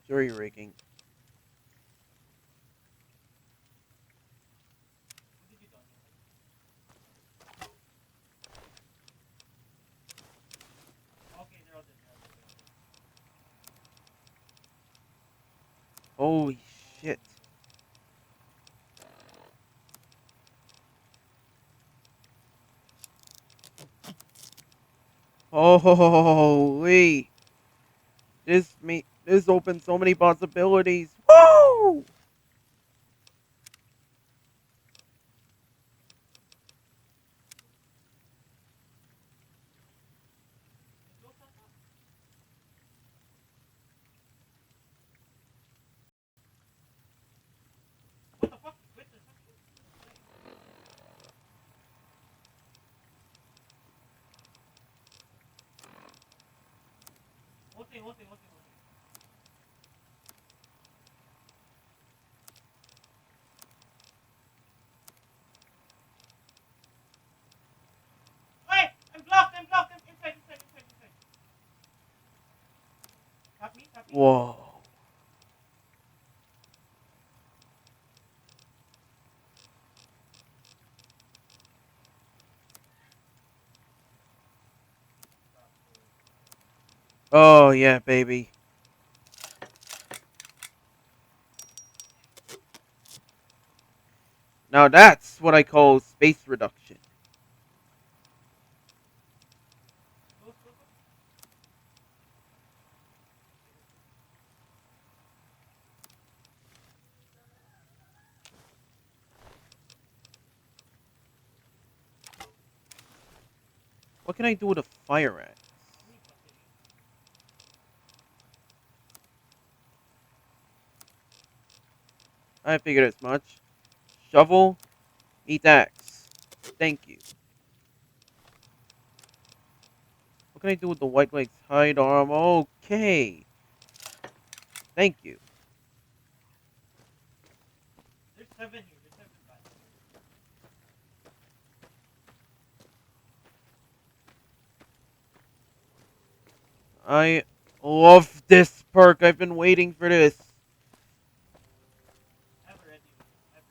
Jury rigging. Okay, they're all dead. Holy shit. Holy. This opens so many possibilities. Woo! What the fuck? Wait, there's something. One thing. Wait! I'm blocked! I'm inside. Tap me. Whoa. Oh, yeah, baby. Now that's what I call space reduction. Go. What can I do with a fire axe? I figured as much. Shovel, meat axe. Thank you. What can I do with the white legs hide arm? Okay. Thank you. There's 7 here. There's 7 bats. I love this perk. I've been waiting for this. I have a ready with it.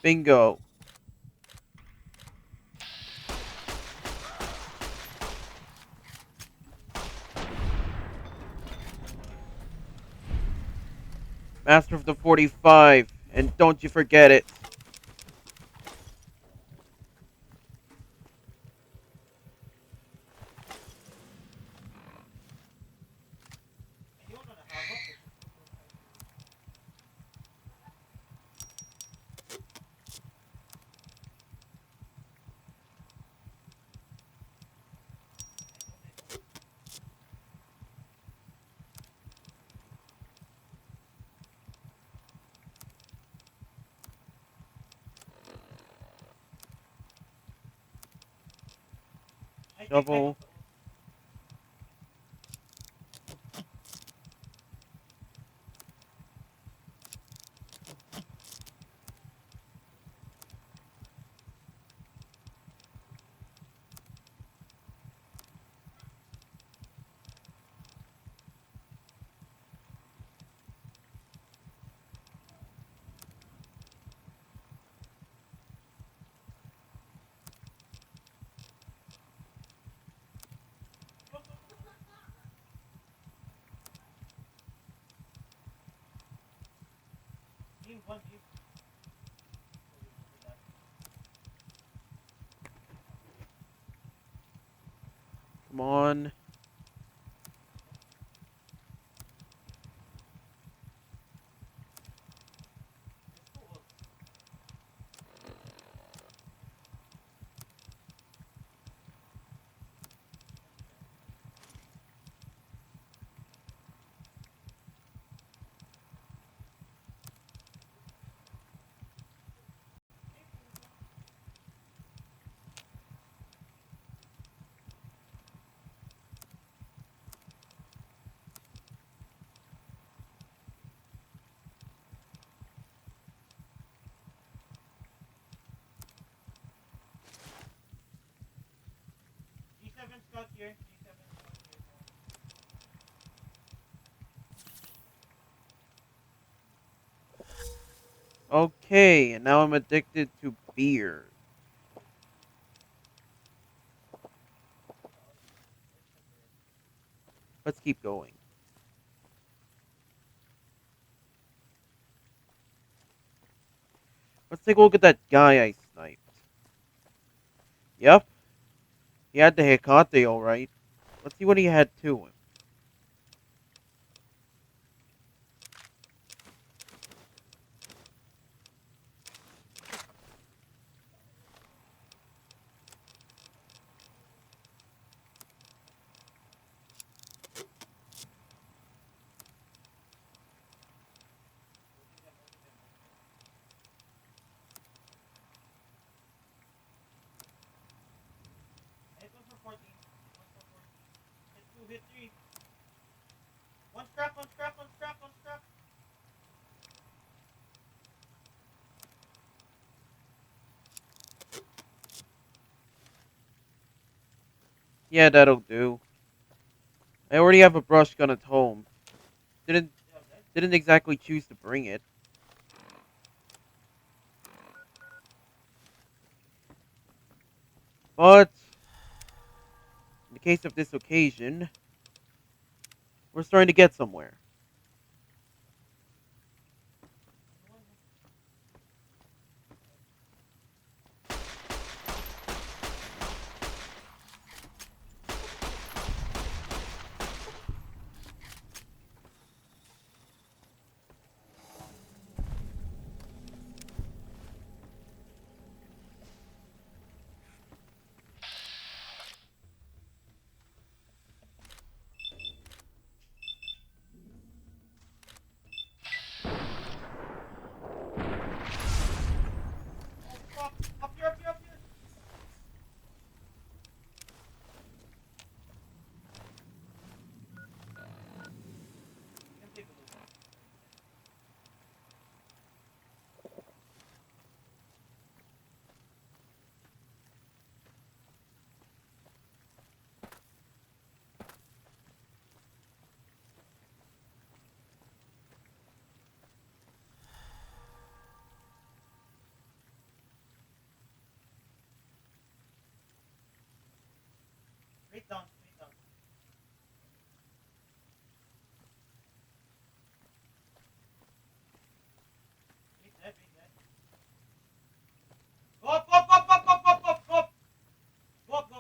Bingo. Master of the 45. And don't you forget it. And you want to have up this is super fight. I know this. I think I know Shovel. the game one game. So remember that. Come on. There's two ults. G7 scout here. G7 scout here. Okay, and now I'm addicted to beer. Let's keep going. Let's take a look at that guy I sniped. Yep, he had the Hecate alright. Let's see what he had to him. Hit one for 14. Hit one for 14. Hit two. Hit three. One scrap. One scrap. One scrap. One scrap. Yeah, that'll do. I already have a brush gun at home. Didn't Yeah, dead. didn't exactly choose to bring it. But in the case of this occasion, we're starting to get somewhere.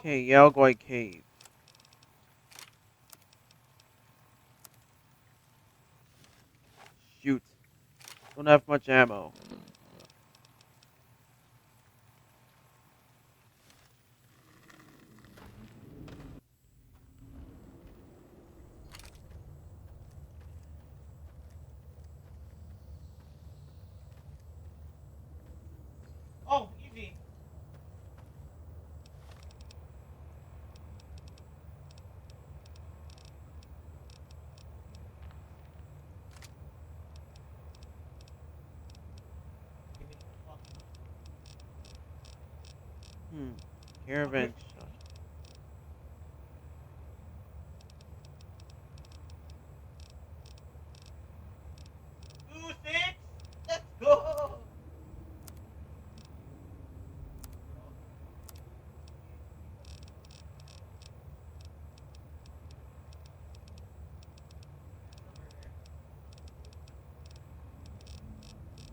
Okay, Guai Cave. Shoot. Don't have much ammo. Oh, easy. Give me the fuck. Hmm. Okay. Caravan shot. 2-6. Let's go.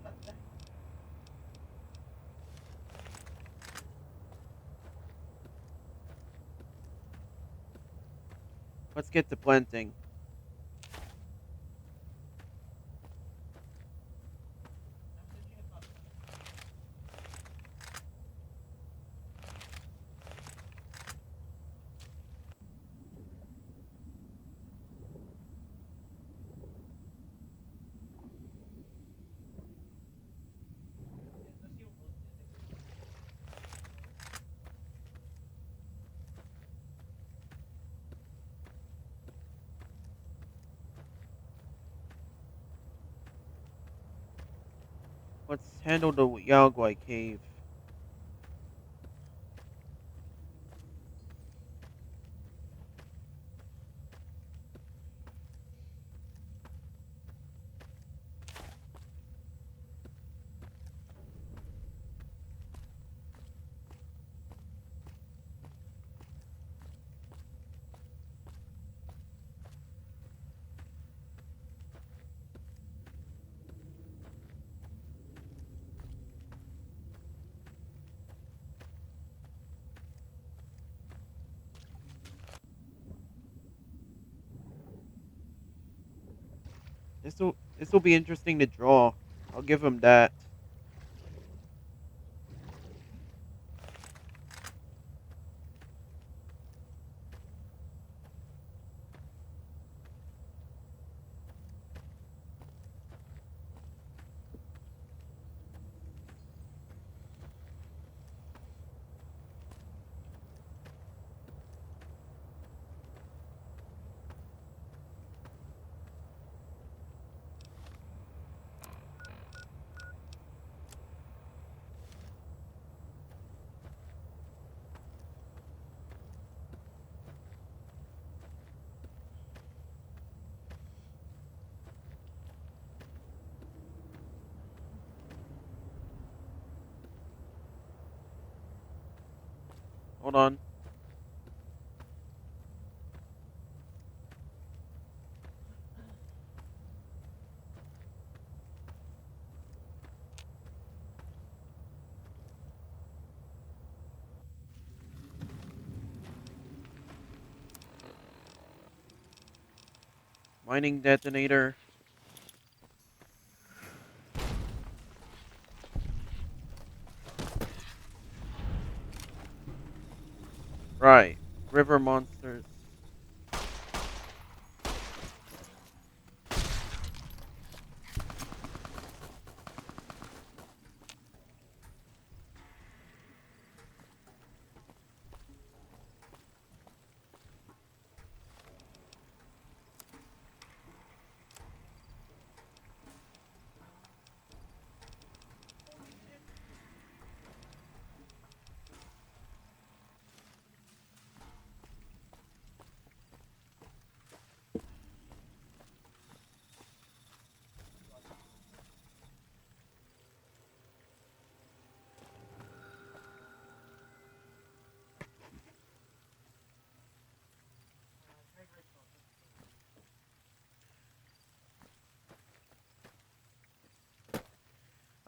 What the? Let's get to planting. I'm searching a top. Let's see what goes in. Let's handle the Guai Cave. This'll be interesting to draw. I'll give him that. Hold on. Mining detonator. Right. River monsters.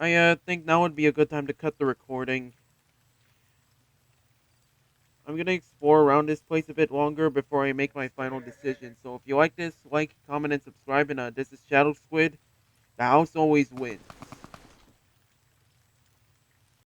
I think now would be a good time to cut the recording. I'm gonna explore around this place a bit longer before I make my final decision. So if you like this, like, comment, and subscribe. And this is Shadow Squid. The house always wins.